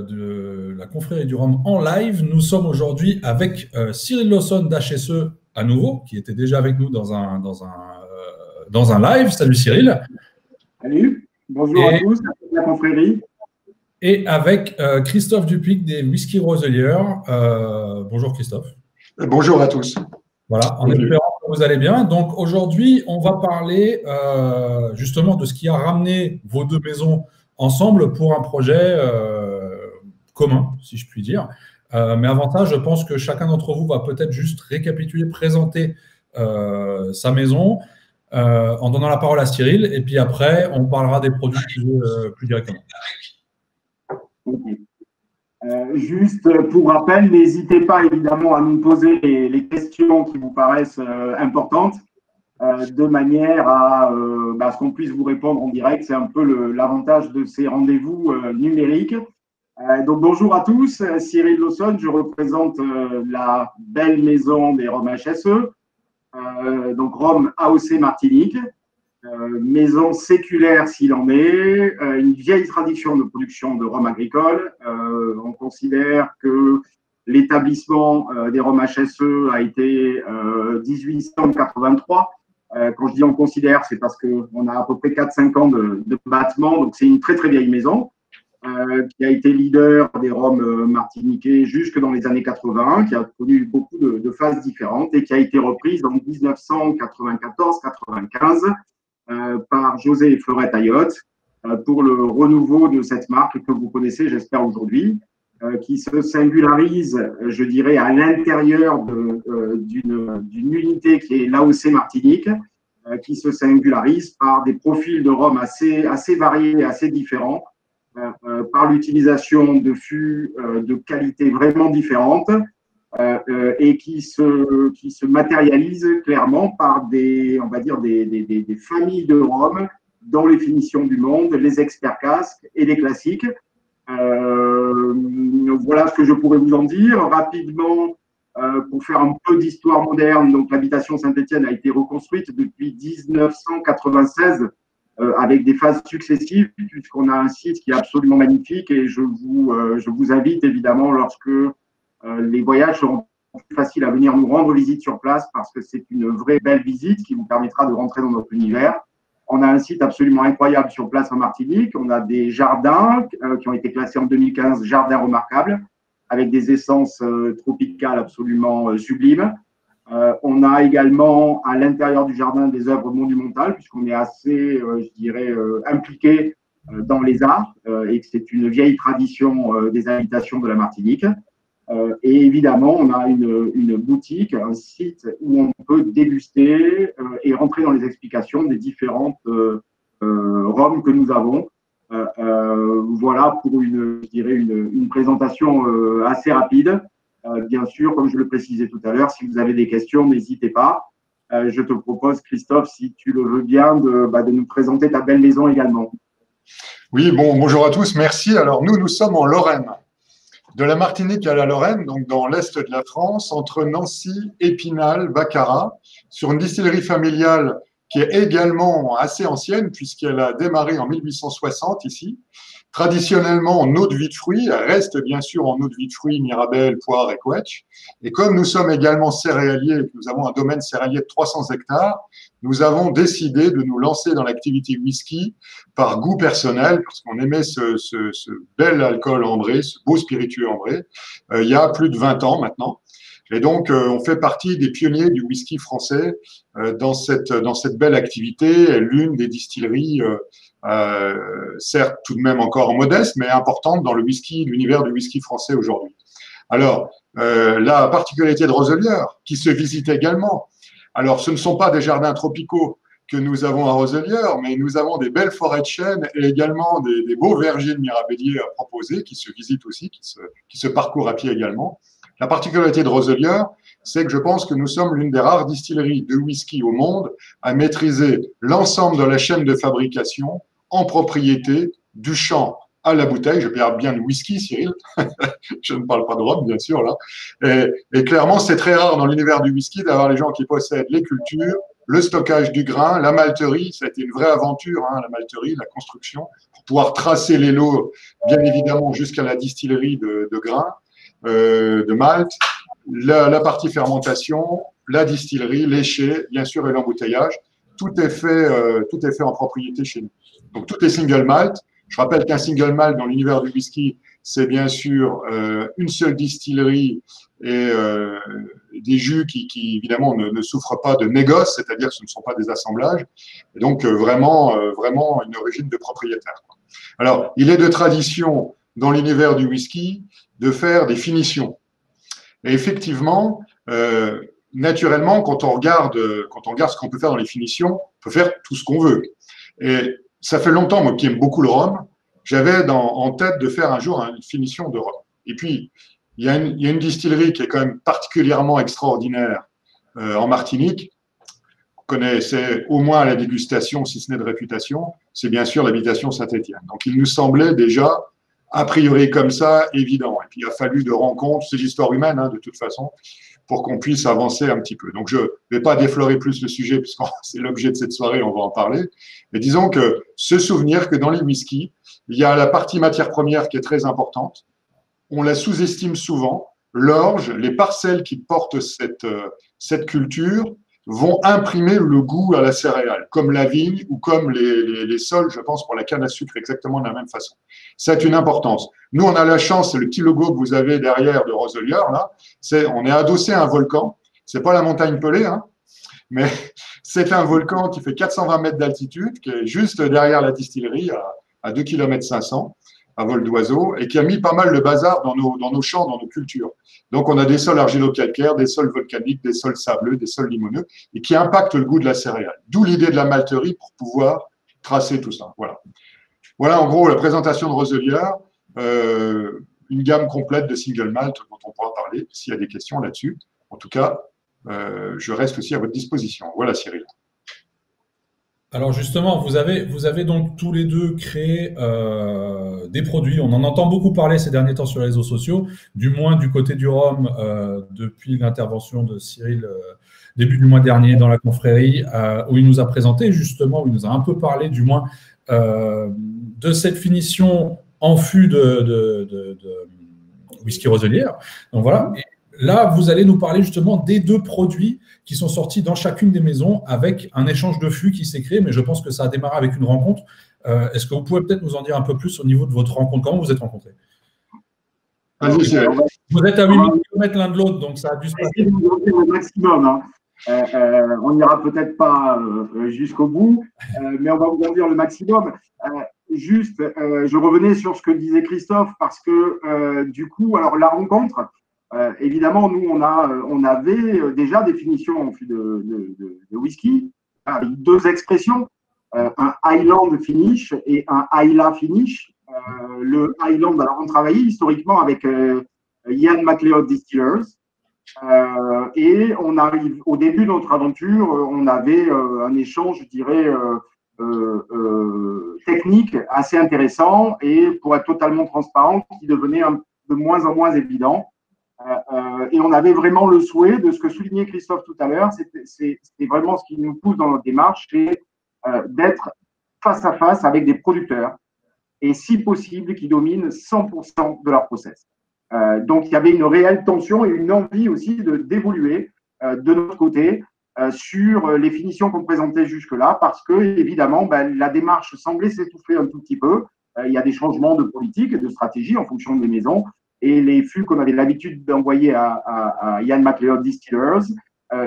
de la confrérie du Rhum en live. Nous sommes aujourd'hui avec Cyril Lawson d'HSE à nouveau, qui était déjà avec nous dans un live. Salut Cyril. Salut, bonjour à tous, la confrérie. Et avec Christophe Dupuic des Whisky Roselier. Bonjour Christophe. Bonjour à tous. Voilà, en espérant que vous allez bien. Donc aujourd'hui, on va parler justement de ce qui a ramené vos deux maisons ensemble pour un projet commun, si je puis dire. Mais avant ça, je pense que chacun d'entre vous va peut-être juste récapituler, présenter sa maison en donnant la parole à Cyril. Et puis après, on parlera des produits plus directement. Okay. Juste pour rappel, n'hésitez pas évidemment à nous poser les questions qui vous paraissent importantes de manière à ce qu'on puisse vous répondre en direct. C'est un peu l'avantage de ces rendez-vous numériques. Donc bonjour à tous, Cyril Lawson, je représente la belle maison des Rhum HSE, donc Rhum AOC Martinique. Maison séculaire s'il en est, une vieille tradition de production de rhum agricole. On considère que l'établissement des Rhum HSE a été 1883. Quand je dis on considère, c'est parce qu'on a à peu près 4-5 ans de battement, donc c'est une très très vieille maison qui a été leader des rhums martiniquais jusque dans les années 80, qui a connu beaucoup de phases différentes et qui a été reprise en 1994-95 par José et Fleurette Ayotte pour le renouveau de cette marque que vous connaissez, j'espère, aujourd'hui, qui se singularise, je dirais, à l'intérieur d'une unité qui est l'AOC Martinique, qui se singularise par des profils de rhum assez variés et assez différents, par l'utilisation de fûts de qualité vraiment différentes, et qui se matérialise clairement par on va dire des familles de rhum dans les finitions du monde, les experts casques et les classiques. Voilà ce que je pourrais vous en dire. Rapidement, pour faire un peu d'histoire moderne, donc l'habitation Saint-Étienne a été reconstruite depuis 1996 avec des phases successives, puisqu'on a un site qui est absolument magnifique et je vous invite évidemment lorsque les voyages seront plus faciles à venir nous rendre visite sur place parce que c'est une vraie belle visite qui vous permettra de rentrer dans notre univers. On a un site absolument incroyable sur place en Martinique. On a des jardins qui ont été classés en 2015, jardins remarquables, avec des essences tropicales absolument sublimes. On a également à l'intérieur du jardin des œuvres monumentales, puisqu'on est assez, je dirais, impliqué dans les arts et que c'est une vieille tradition des habitations de la Martinique. Et évidemment, on a une boutique, un site où on peut déguster et rentrer dans les explications des différentes rhums que nous avons. Voilà pour je dirais une présentation assez rapide. Bien sûr, comme je le précisais tout à l'heure, si vous avez des questions, n'hésitez pas. Je te propose, Christophe, si tu le veux bien, de nous présenter ta belle maison également. Oui, bonjour à tous, merci. Alors nous sommes en Lorraine. De la Martinique à la Lorraine, donc dans l'est de la France, entre Nancy, Épinal, Baccarat, sur une distillerie familiale qui est également assez ancienne puisqu'elle a démarré en 1860 ici. Traditionnellement en eau de vie de fruits, elle reste bien sûr en eau de vie de fruits, Mirabelle, Poire et Quetch. Et comme nous sommes également céréaliers, nous avons un domaine céréalier de 300 hectares, nous avons décidé de nous lancer dans l'activité whisky par goût personnel, parce qu'on aimait ce bel alcool ambré, ce beau spiritueux ambré, il y a plus de 20 ans maintenant. Et donc, on fait partie des pionniers du whisky français dans cette belle activité, l'une des distilleries certes tout de même encore modeste, mais importante dans l'univers du whisky français aujourd'hui. Alors, la particularité de Roselier, qui se visite également, alors ce ne sont pas des jardins tropicaux que nous avons à Roselier, mais nous avons des belles forêts de chênes et également des beaux vergers de mirabelliers à proposer, qui se visitent aussi, qui se parcourent à pied également. La particularité de Roselier, c'est que je pense que nous sommes l'une des rares distilleries de whisky au monde à maîtriser l'ensemble de la chaîne de fabrication en propriété, du champ à la bouteille. Je parle bien de whisky, Cyril. Je ne parle pas de rhum, bien sûr, là. Et clairement, c'est très rare dans l'univers du whisky d'avoir les gens qui possèdent les cultures, le stockage du grain, la malterie. Ça a été une vraie aventure, hein, la malterie, la construction, pour pouvoir tracer les lots, bien évidemment, jusqu'à la distillerie de grains, de malt, la partie fermentation, la distillerie, l'éché, bien sûr, et l'embouteillage. Tout est fait en propriété chez nous. Donc, tout est single malt. Je rappelle qu'un single malt dans l'univers du whisky, c'est bien sûr une seule distillerie et des jus qui évidemment, ne souffrent pas de négoce, c'est-à-dire que ce ne sont pas des assemblages. Et donc, vraiment une origine de propriétaire. Alors, il est de tradition dans l'univers du whisky de faire des finitions. Et effectivement, naturellement, quand on regarde ce qu'on peut faire dans les finitions, on peut faire tout ce qu'on veut. Et ça fait longtemps, moi qui aime beaucoup le rhum, j'avais en tête de faire un jour une finition de rhum. Et puis, il y a une distillerie qui est quand même particulièrement extraordinaire en Martinique. Vous connaissez au moins la dégustation, si ce n'est de réputation, c'est bien sûr l'habitation Saint-Étienne. Donc, il nous semblait déjà, a priori comme ça, évident. Et puis, il a fallu de rencontres, c'est l'histoire humaine, hein, de toute façon, pour qu'on puisse avancer un petit peu. Donc, je ne vais pas déflorer plus le sujet, puisque c'est l'objet de cette soirée, on va en parler. Mais disons que se souvenir que dans les whiskies, il y a la partie matière première qui est très importante. On la sous-estime souvent. L'orge, les parcelles qui portent cette culture vont imprimer le goût à la céréale, comme la vigne ou comme les sols, je pense, pour la canne à sucre, exactement de la même façon. C'est une importance. Nous, on a la chance, c'est le petit logo que vous avez derrière de Roselière, là, on est adossé à un volcan. C'est pas la montagne Pelée, hein, mais c'est un volcan qui fait 420 mètres d'altitude, qui est juste derrière la distillerie, à 2,5 km à vol d'oiseau, et qui a mis pas mal de bazar dans nos champs, dans nos cultures. Donc, on a des sols argilo-calcaires, des sols volcaniques, des sols sableux, des sols limoneux, et qui impactent le goût de la céréale. D'où l'idée de la malterie pour pouvoir tracer tout ça. Voilà. Voilà, en gros, la présentation de Roselière, une gamme complète de single malt dont on pourra parler s'il y a des questions là-dessus. En tout cas, je reste aussi à votre disposition. Voilà, Cyril. Alors justement, vous avez donc tous les deux créé des produits. On en entend beaucoup parler ces derniers temps sur les réseaux sociaux, du moins du côté du rhum, depuis l'intervention de Cyril début du mois dernier dans la confrérie, où il nous a présenté justement, où il nous a un peu parlé du moins de cette finition en fût de whisky Roselière. Donc voilà. Et là, vous allez nous parler justement des deux produits qui sont sortis dans chacune des maisons avec un échange de fûts qui s'est créé, mais je pense que ça a démarré avec une rencontre. Est-ce que vous pouvez peut-être nous en dire un peu plus au niveau de votre rencontre? Comment vous êtes rencontrés? Vous êtes à 8000 km l'un de l'autre, donc ça a dû se passer. Au maximum, hein. On n'ira peut-être pas jusqu'au bout, mais on va vous en dire le maximum. Je revenais sur ce que disait Christophe, parce que du coup, alors la rencontre, évidemment, nous, on avait déjà des finitions en fût de whisky, avec deux expressions, un Highland finish et un Islay finish. Le Highland, alors on travaillait historiquement avec Ian MacLeod Distillers, et on arrive au début de notre aventure, on avait un échange, je dirais, technique assez intéressant, et pour être totalement transparent, qui devenait de moins en moins évident. Et on avait vraiment le souhait de ce que soulignait Christophe tout à l'heure, c'est vraiment ce qui nous pousse dans notre démarche, c'est d'être face à face avec des producteurs, et si possible, qui dominent 100% de leur process. Donc, il y avait une réelle tension et une envie aussi d'évoluer de notre côté sur les finitions qu'on présentait jusque-là, parce que, évidemment, la démarche semblait s'étouffer un tout petit peu. Il y a des changements de politique et de stratégie en fonction des maisons. Et les fûts qu'on avait l'habitude d'envoyer à Ian MacLeod Distillers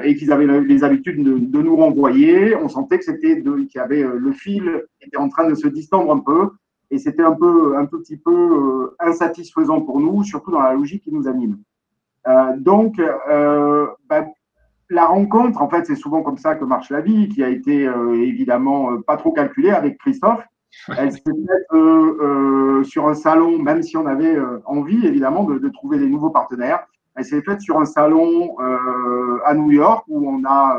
et qu'ils avaient les habitudes de nous renvoyer, on sentait que qu'il y avait le fil qui était en train de se distendre un peu. Et c'était un tout petit peu insatisfaisant pour nous, surtout dans la logique qui nous anime. Donc, la rencontre, en fait, c'est souvent comme ça que marche la vie, qui a été évidemment pas trop calculée avec Christophe. Elle s'est faite sur un salon, même si on avait envie, évidemment, de trouver des nouveaux partenaires. Elle s'est faite sur un salon à New York, où on a,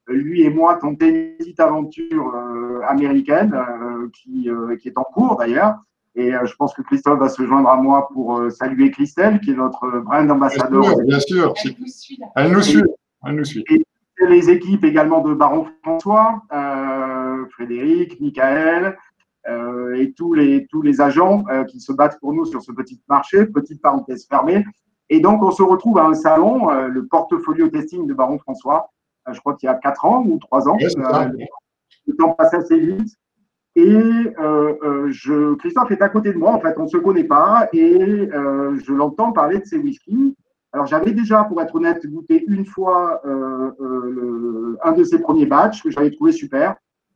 lui et moi, tenté une petite aventure américaine qui est en cours, d'ailleurs. Et je pense que Christophe va se joindre à moi pour saluer Christelle, qui est notre brand ambassadeur. Bien sûr. Elle nous suit. Elle nous suit. les équipes également de Baron François, Frédéric, Michael, et tous les agents qui se battent pour nous sur ce petit marché, petite parenthèse fermée. Et donc, on se retrouve à un salon, le portfolio testing de Baron François, je crois qu'il y a 4 ans ou 3 ans. Le temps passe assez vite. Et Christophe est à côté de moi, en fait, on ne se connaît pas, et je l'entends parler de ses whiskies. Alors, j'avais déjà, pour être honnête, goûté une fois un de ses premiers batchs que j'avais trouvé super.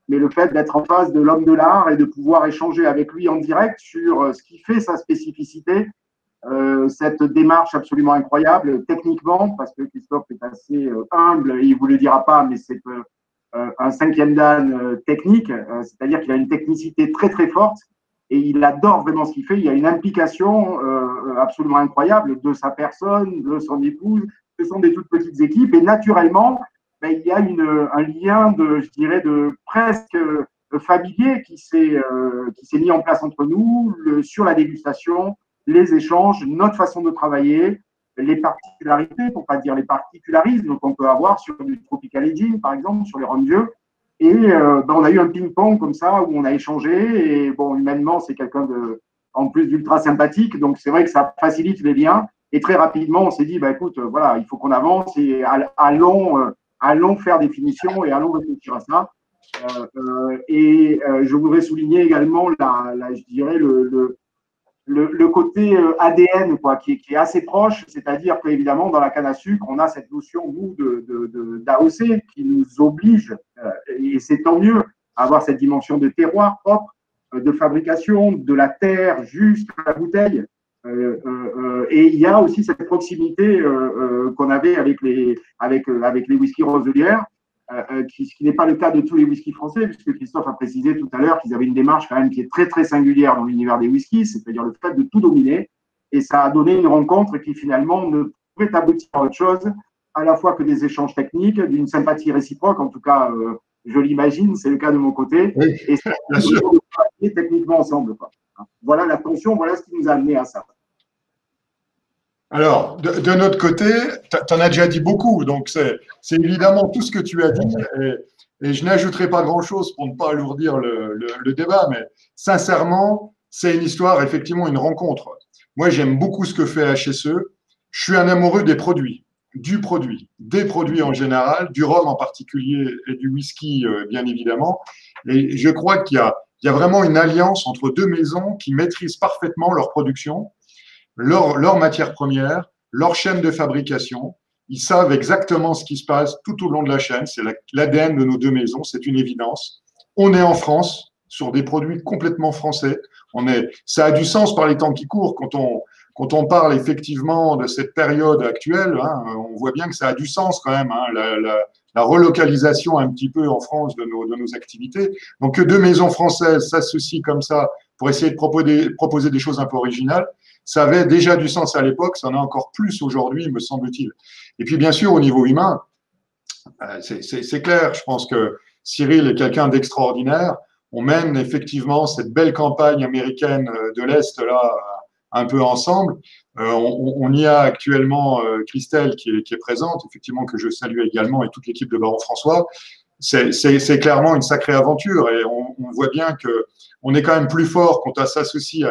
Mais le fait d'être en face de l'homme de l'art et de pouvoir échanger avec lui en direct sur ce qui fait sa spécificité, cette démarche absolument incroyable techniquement, parce que Christophe est assez humble et il ne vous le dira pas, mais c'est un 5e dan technique, c'est-à-dire qu'il a une technicité très très forte et il adore vraiment ce qu'il fait. Il y a une implication absolument incroyable de sa personne, de son épouse. Ce sont des toutes petites équipes et naturellement, il y a un lien je dirais, de presque familier qui s'est mis en place entre nous sur la dégustation, les échanges, notre façon de travailler, les particularités, pour ne pas dire les particularismes qu'on peut avoir sur du Tropical Aging, par exemple, sur les rhums vieux. Et on a eu un ping-pong comme ça où on a échangé. Et bon, humainement, c'est quelqu'un en plus d'ultra sympathique. Donc, c'est vrai que ça facilite les liens. Et très rapidement, on s'est dit, écoute, voilà, il faut qu'on avance et allons faire des finitions et allons réfléchir à ça. Je voudrais souligner également, je dirais, le côté ADN qui est assez proche, c'est-à-dire qu'évidemment, dans la canne à sucre, on a cette notion, nous, d'AOC qui nous oblige, et c'est tant mieux, à avoir cette dimension de terroir propre, de fabrication, de la terre jusqu'à la bouteille. Et il y a aussi cette proximité qu'on avait avec les whiskies roselières, ce qui n'est pas le cas de tous les whiskies français, puisque Christophe a précisé tout à l'heure qu'ils avaient une démarche quand même qui est très très singulière dans l'univers des whiskies, c'est-à-dire le fait de tout dominer, et ça a donné une rencontre qui finalement ne pouvait aboutir à autre chose, à la fois que des échanges techniques, d'une sympathie réciproque, en tout cas je l'imagine, c'est le cas de mon côté, oui, et c'est de travailler techniquement ensemble, quoi. Voilà la tension, voilà ce qui nous a amené à ça. Alors, de notre côté, tu en as déjà dit beaucoup, donc c'est évidemment tout ce que tu as dit, et je n'ajouterai pas grand-chose pour ne pas alourdir le débat, mais sincèrement, c'est une histoire, effectivement, une rencontre. Moi, j'aime beaucoup ce que fait HSE. Je suis un amoureux des produits, des produits en général, du rhum en particulier et du whisky, bien évidemment. Et je crois qu'il y a vraiment une alliance entre deux maisons qui maîtrisent parfaitement leur production, leur matière première, leur chaîne de fabrication. Ils savent exactement ce qui se passe tout au long de la chaîne. C'est l'ADN de nos deux maisons, c'est une évidence. On est en France, sur des produits complètement français. Ça a du sens par les temps qui courent. Quand on parle effectivement de cette période actuelle, hein, on voit bien que ça a du sens quand même, hein, la relocalisation un petit peu en France de nos activités. Donc que deux maisons françaises s'associent comme ça pour essayer de proposer des choses un peu originales, ça avait déjà du sens à l'époque, ça en a encore plus aujourd'hui, me semble-t-il. Et puis, bien sûr, au niveau humain, c'est clair, je pense que Cyril est quelqu'un d'extraordinaire. On mène effectivement cette belle campagne américaine de l'Est, là, un peu ensemble. On y a actuellement Christelle qui est présente, effectivement, que je salue également, et toute l'équipe de Baron François. C'est clairement une sacrée aventure, et on voit bien qu'on est quand même plus fort quand on s'associe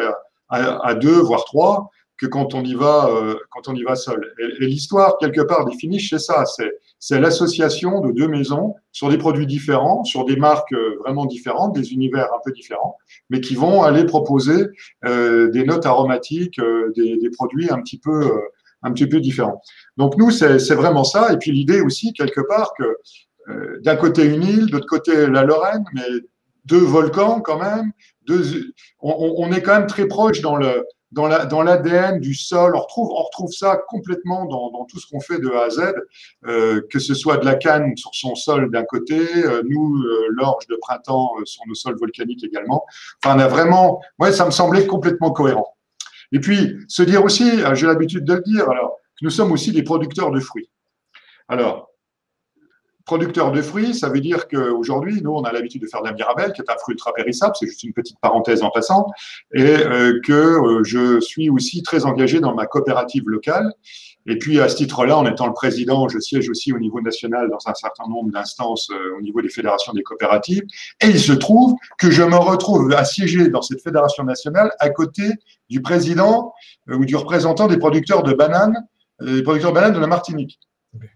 à deux, voire trois, que quand on y va seul. Et l'histoire, quelque part, des finishes, c'est ça. C'est l'association de deux maisons sur des produits différents, sur des marques vraiment différentes, des univers un peu différents, mais qui vont aller proposer des notes aromatiques, des produits un petit peu différents. Donc nous, c'est vraiment ça. Et puis l'idée aussi, quelque part, que d'un côté une île, de l'autre côté la Lorraine, mais deux volcans quand même. On est quand même très proche dans l'ADN du sol. On retrouve ça complètement dans tout ce qu'on fait de A à Z, que ce soit de la canne sur son sol d'un côté, nous, l'orge de printemps sur nos sols volcaniques également. Enfin, on a vraiment, ça me semblait complètement cohérent. Et puis, se dire aussi, j'ai l'habitude de le dire, alors, que nous sommes aussi des producteurs de fruits. Alors, producteur de fruits, ça veut dire qu'aujourd'hui, nous, on a l'habitude de faire de la mirabelle, qui est un fruit ultra périssable, c'est juste une petite parenthèse en passant, et que je suis aussi très engagé dans ma coopérative locale, Et puis, à ce titre-là, en étant le président, je siège aussi au niveau national dans un certain nombre d'instances au niveau des fédérations des coopératives. Et il se trouve que je me retrouve à siéger dans cette fédération nationale à côté du président ou du représentant des producteurs de bananes de la Martinique,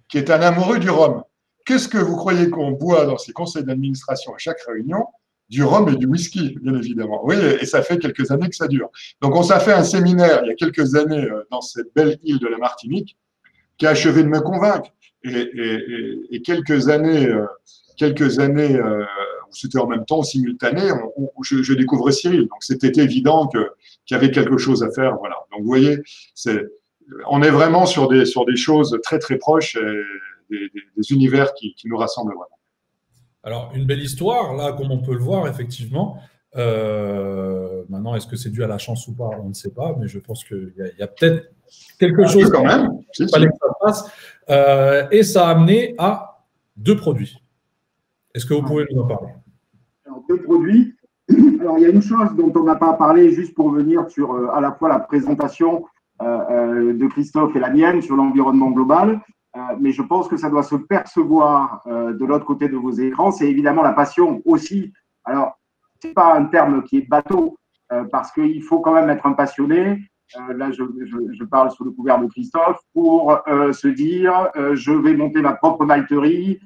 qui est un amoureux du rhum. Qu'est-ce que vous croyez qu'on boit dans ces conseils d'administration à chaque réunion? Du rhum et du whisky, bien évidemment. Oui, et ça fait quelques années que ça dure. Donc, on s'est fait un séminaire il y a quelques années dans cette belle île de la Martinique qui a achevé de me convaincre. Et quelques années où c'était en même temps simultané, je découvrais Cyril. Donc, c'était évident qu'il y avait quelque chose à faire. Voilà. Donc, vous voyez, on est vraiment sur des choses très, très proches et des univers qui nous rassemblent vraiment. Alors, une belle histoire, là, comme on peut le voir, effectivement. Maintenant, est-ce que c'est dû à la chance ou pas? On ne sait pas, mais je pense qu'il y a peut-être quelque chose quand même. Il fallait que ça passe. Et ça a amené à 2 produits. Est-ce que vous pouvez nous en parler? Alors, 2 produits. Alors, il y a une chose dont on n'a pas parlé, juste pour venir sur à la fois la présentation de Christophe et la mienne sur l'environnement global. Mais je pense que ça doit se percevoir de l'autre côté de vos écrans. C'est évidemment la passion aussi. Alors, ce n'est pas un terme qui est bateau, parce qu'il faut quand même être un passionné. Là, je parle sous le couvert de Christophe, pour se dire je vais monter ma propre malterie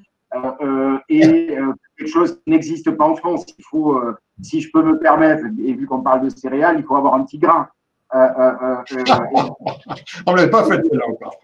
et quelque chose qui n'existe pas en France. Il faut, si je peux me permettre, et vu qu'on parle de céréales, il faut avoir un petit grain. On ne l'avait pas fait là encore.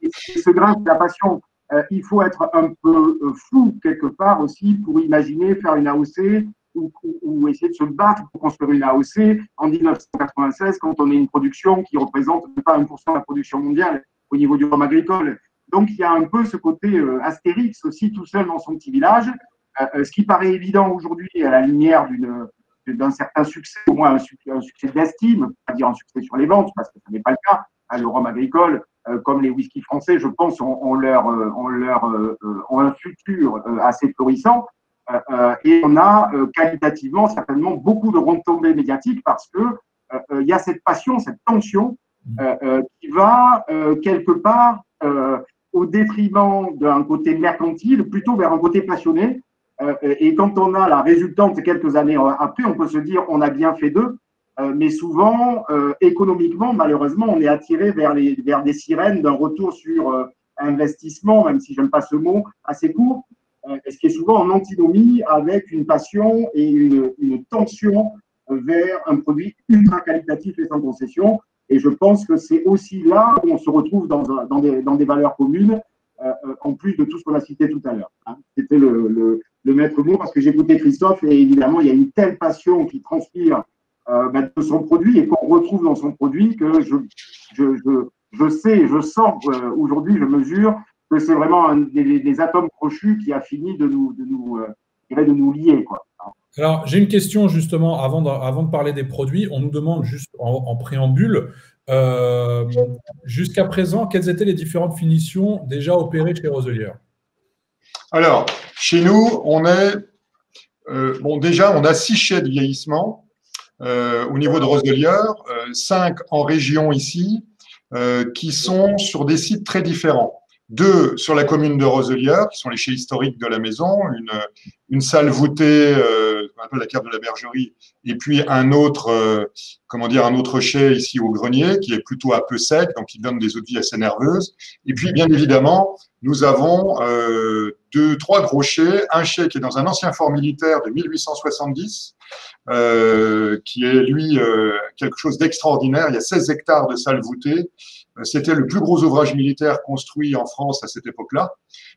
Et ce grain, c'est la passion. Il faut être un peu fou quelque part aussi pour imaginer faire une AOC ou essayer de se battre pour construire une AOC en 1996 quand on est une production qui représente pas 1% de la production mondiale au niveau du rhum agricole. Donc il y a un peu ce côté Astérix aussi tout seul dans son petit village. Ce qui paraît évident aujourd'hui à la lumière d'un certain succès, au moins un succès d'estime, pas dire un succès sur les ventes, parce que ce n'est pas le cas. Le rhum agricole, comme les whiskies français, je pense, ont un futur assez florissant. Et on a qualitativement certainement beaucoup de retombées médiatiques parce que il y a cette passion, cette tension qui va quelque part au détriment d'un côté mercantile, plutôt vers un côté passionné. Et quand on a la résultante quelques années après, on peut se dire on a bien fait d'eux. Mais souvent, économiquement, malheureusement, on est attiré vers des sirènes d'un retour sur investissement, même si je n'aime pas ce mot, assez court, ce qui est souvent en antinomie avec une passion et une tension vers un produit ultra qualitatif et sans concession. Et je pense que c'est aussi là où on se retrouve dans des valeurs communes, en plus de tout ce qu'on a cité tout à l'heure. C'était le maître mot, parce que j'ai écouté Christophe, et évidemment, il y a une telle passion qui transpire de son produit et qu'on retrouve dans son produit que je sais, je sens aujourd'hui, je mesure que c'est vraiment des atomes crochus qui a fini de nous lier, quoi. Alors, j'ai une question justement avant de parler des produits. On nous demande juste en préambule, jusqu'à présent, quelles étaient les différentes finitions déjà opérées chez Roselier? Alors, chez nous, on est déjà, on a 6 chais de vieillissement. Au niveau de Roselier, 5 en région ici, qui sont sur des sites très différents. 2 sur la commune de Roselier, qui sont les chais historiques de la maison, une salle voûtée, un peu la cave de la bergerie, et puis un autre chai ici au grenier, qui est plutôt un peu sec, donc qui donne des eaux de vie assez nerveuses. Et puis, bien évidemment, nous avons 3 gros chais, un chai qui est dans un ancien fort militaire de 1870, qui est, lui, quelque chose d'extraordinaire. Il y a 16 hectares de salles voûtées. C'était le plus gros ouvrage militaire construit en France à cette époque-là.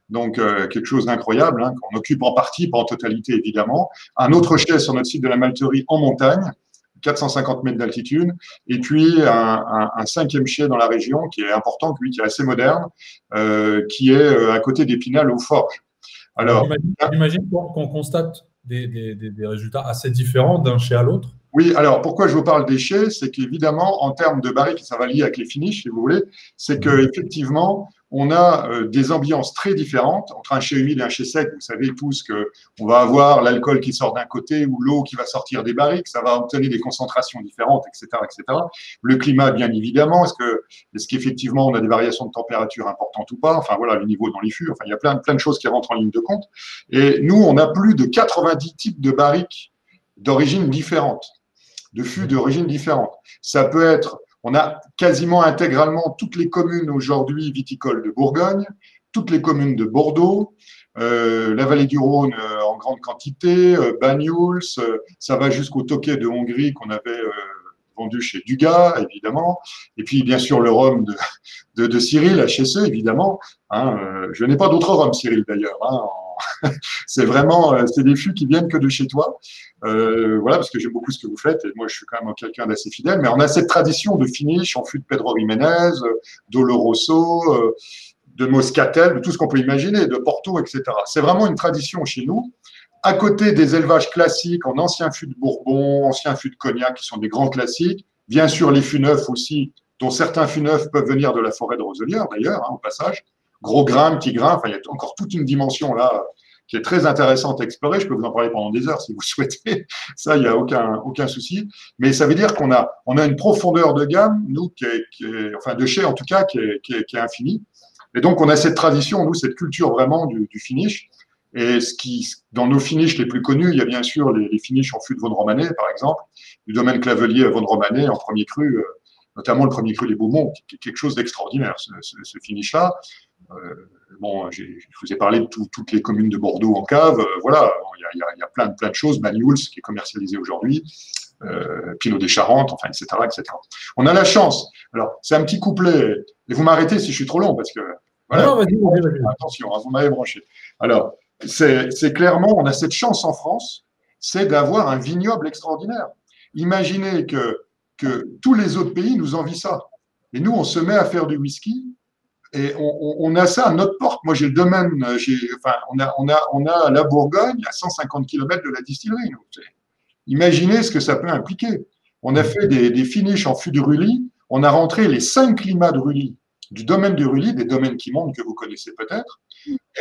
Donc, quelque chose d'incroyable, hein, qu'on occupe en partie, pas en totalité, évidemment. Un autre chai sur notre site de la Malterie en montagne, 450 mètres d'altitude. Et puis, un 5e chai dans la région qui est important, lui, qui est assez moderne, qui est à côté d'Épinal aux Forges. Alors, j'imagine qu'on constate des résultats assez différents d'un chai à l'autre. Oui, alors pourquoi je vous parle des chais, c'est qu'évidemment, en termes de barriques, ça va lier avec les finishes, si vous voulez, c'est qu'effectivement, on a des ambiances très différentes entre un chai humide et un chai sec. Vous savez tous qu'on va avoir l'alcool qui sort d'un côté ou l'eau qui va sortir des barriques, ça va obtenir des concentrations différentes, etc., etc. Le climat, bien évidemment, est-ce qu'effectivement on a des variations de température importantes ou pas? Enfin voilà, le niveau dans les fûts, enfin il y a plein de choses qui rentrent en ligne de compte. Et nous, on a plus de 90 types de barriques d'origine différente, de fûts d'origine différente. Ça peut être, on a quasiment intégralement toutes les communes aujourd'hui viticoles de Bourgogne, toutes les communes de Bordeaux, la vallée du Rhône en grande quantité, Banyuls, ça va jusqu'au Tokay de Hongrie qu'on avait vendu chez Dugas, évidemment, et puis bien sûr le rhum de Cyril, HSE, évidemment. Je n'ai pas d'autre rhum, Cyril, d'ailleurs. C'est vraiment, c'est des fûts qui viennent que de chez toi. Voilà, parce que j'aime beaucoup ce que vous faites, et moi je suis quand même quelqu'un d'assez fidèle, mais on a cette tradition de finish en fût de Pedro Jiménez, d'Oloroso, de Moscatel, de tout ce qu'on peut imaginer, de Porto, etc. C'est vraiment une tradition chez nous. À côté des élevages classiques en anciens fûts de Bourbon, anciens fûts de Cognac, qui sont des grands classiques, bien sûr les fûts neufs aussi, dont certains fûts neufs peuvent venir de la forêt de Roselière, d'ailleurs, au passage. Gros grains, petits grains, enfin, il y a encore toute une dimension là qui est très intéressante à explorer. Je peux vous en parler pendant des heures si vous souhaitez. Ça, il n'y a aucun souci. Mais ça veut dire qu'on a une profondeur de gamme, nous, enfin de chai en tout cas, qui est infinie. Et donc, on a cette tradition, nous, cette culture vraiment du finish. Et dans nos finishes les plus connus, il y a bien sûr les finishes en fût de Vosne-Romanée, par exemple, du domaine Clavelier à Vosne-Romanée, en premier cru, notamment le premier cru des Beaumonts, qui est quelque chose d'extraordinaire, ce finish-là. Bon, je vous ai parlé de toutes les communes de Bordeaux en cave. Voilà, il y a plein de choses. Banyuls, qui est commercialisé aujourd'hui, Pinot des Charentes, enfin, etc., etc. On a la chance. Alors, c'est un petit couplet. Et vous m'arrêtez si je suis trop long, parce que voilà. Non, vas-y. Attention, vous m'avez branché. Alors, c'est clairement, on a cette chance en France, c'est d'avoir un vignoble extraordinaire. Imaginez que tous les autres pays nous envient ça. Et nous, on se met à faire du whisky. Et on a ça à notre porte. Moi, j'ai le domaine, on a la Bourgogne à 150 km de la distillerie. Imaginez ce que ça peut impliquer. On a fait des finishes en fût de Rully. On a rentré les 5 climats de Rully, du domaine de Rully, des domaines qui montent que vous connaissez peut-être.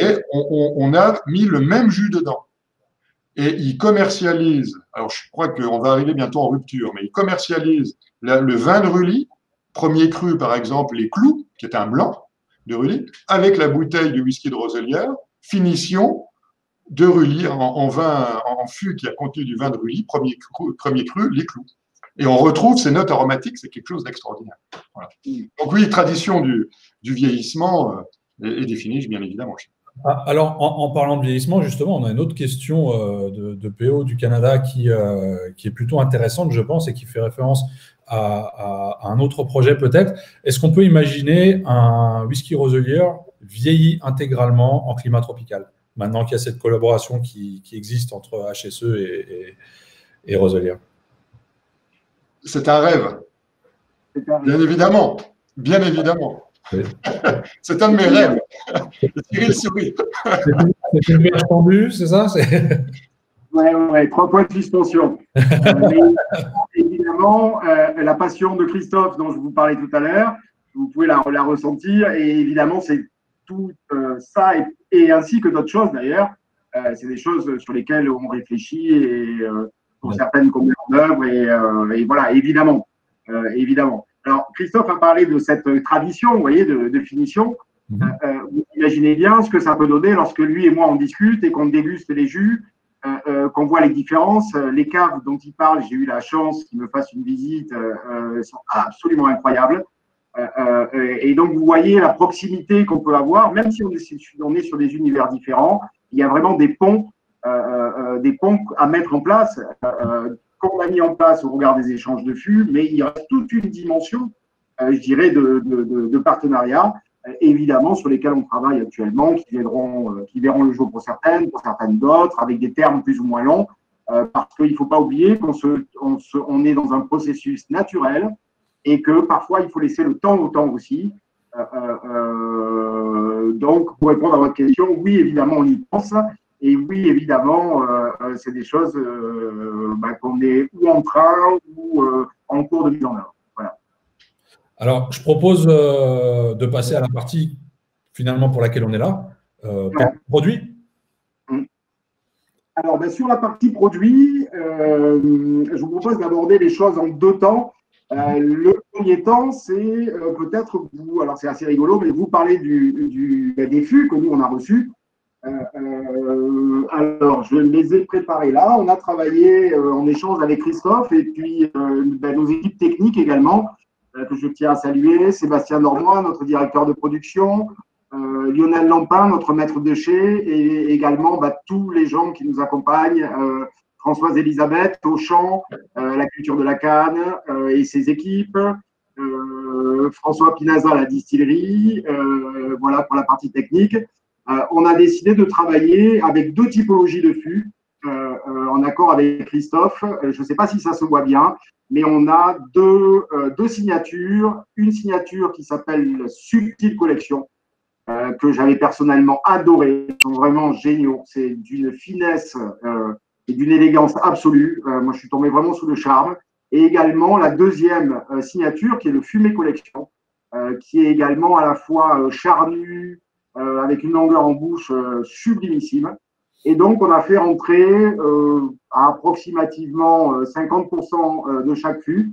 Et on a mis le même jus dedans. Et ils commercialisent, alors je crois qu'on va arriver bientôt en rupture, mais ils commercialisent le vin de Rully, premier cru par exemple, les Clous, qui est un blanc de Rully, avec la bouteille du whisky de Roselière, finition de Rully en vin, en fût qui a contenu du vin de Rully, premier cru, les Clous. Et on retrouve ces notes aromatiques, c'est quelque chose d'extraordinaire. Voilà. Donc oui, tradition du vieillissement et des finishes, bien évidemment. Alors, en parlant de vieillissement, justement, on a une autre question de PO du Canada qui est plutôt intéressante, je pense, et qui fait référence à un autre projet peut-être. Est-ce qu'on peut imaginer un whisky Roselière vieilli intégralement en climat tropical, maintenant qu'il y a cette collaboration qui existe entre HSE et Roselière? C'est un rêve. Bien évidemment. Bien évidemment. Oui. C'est un de mes rêves. Cyril sourit. C'est une perche tendue, c'est ça? Oui, 3 points de suspension. Évidemment, la passion de Christophe dont je vous parlais tout à l'heure, vous pouvez la ressentir. Et évidemment, c'est tout ça, et ainsi que d'autres choses d'ailleurs. C'est des choses sur lesquelles on réfléchit et pour certaines qu'on met en œuvre. Et voilà, évidemment. Évidemment. Alors, Christophe a parlé de cette tradition, vous voyez, de finition. Vous imaginez bien ce que ça peut donner lorsque lui et moi on discute et qu'on déguste les jus, qu'on voit les différences. Les caves dont il parle, j'ai eu la chance qu'il me fasse une visite, sont absolument incroyables. Et donc, vous voyez la proximité qu'on peut avoir, même si on est sur des univers différents, il y a vraiment des ponts à mettre en place. Qu'on a mis en place au regard des échanges de fûts, mais il y a toute une dimension, je dirais, de partenariat, évidemment, sur lesquels on travaille actuellement, qui verront le jour pour certaines d'autres, avec des termes plus ou moins longs, parce qu'il ne faut pas oublier qu'on est dans un processus naturel et que parfois, il faut laisser le temps au temps aussi. Donc, pour répondre à votre question, oui, évidemment, on y pense. Et oui, évidemment, c'est des choses qu'on est ou en train ou en cours de mise en œuvre. Voilà. Alors, je propose de passer à la partie finalement pour laquelle on est là, par produit. Alors, sur la partie produit, je vous propose d'aborder les choses en deux temps. Le premier temps, c'est peut-être vous, alors c'est assez rigolo, mais vous parlez des fûts que nous, on a reçus. Alors, je les ai préparés là. On a travaillé en échange avec Christophe et puis nos équipes techniques également, que je tiens à saluer. Sébastien Normois, notre directeur de production, Lionel Lampin, notre maître de chez, et également tous les gens qui nous accompagnent, Françoise Elisabeth, Auchan, la culture de la canne et ses équipes, François Pinaza, la distillerie, voilà pour la partie technique. On a décidé de travailler avec deux typologies de fûts, en accord avec Christophe. Je ne sais pas si ça se voit bien, mais on a deux signatures. Une signature qui s'appelle Subtile Collection, que j'avais personnellement adoré. Ils sont vraiment géniaux. C'est d'une finesse et d'une élégance absolue. Moi, je suis tombé vraiment sous le charme. Et également la deuxième signature qui est le Fumé Collection, qui est également à la fois charnu, avec une longueur en bouche sublimissime. Et donc, on a fait rentrer à approximativement 50% de chaque fût.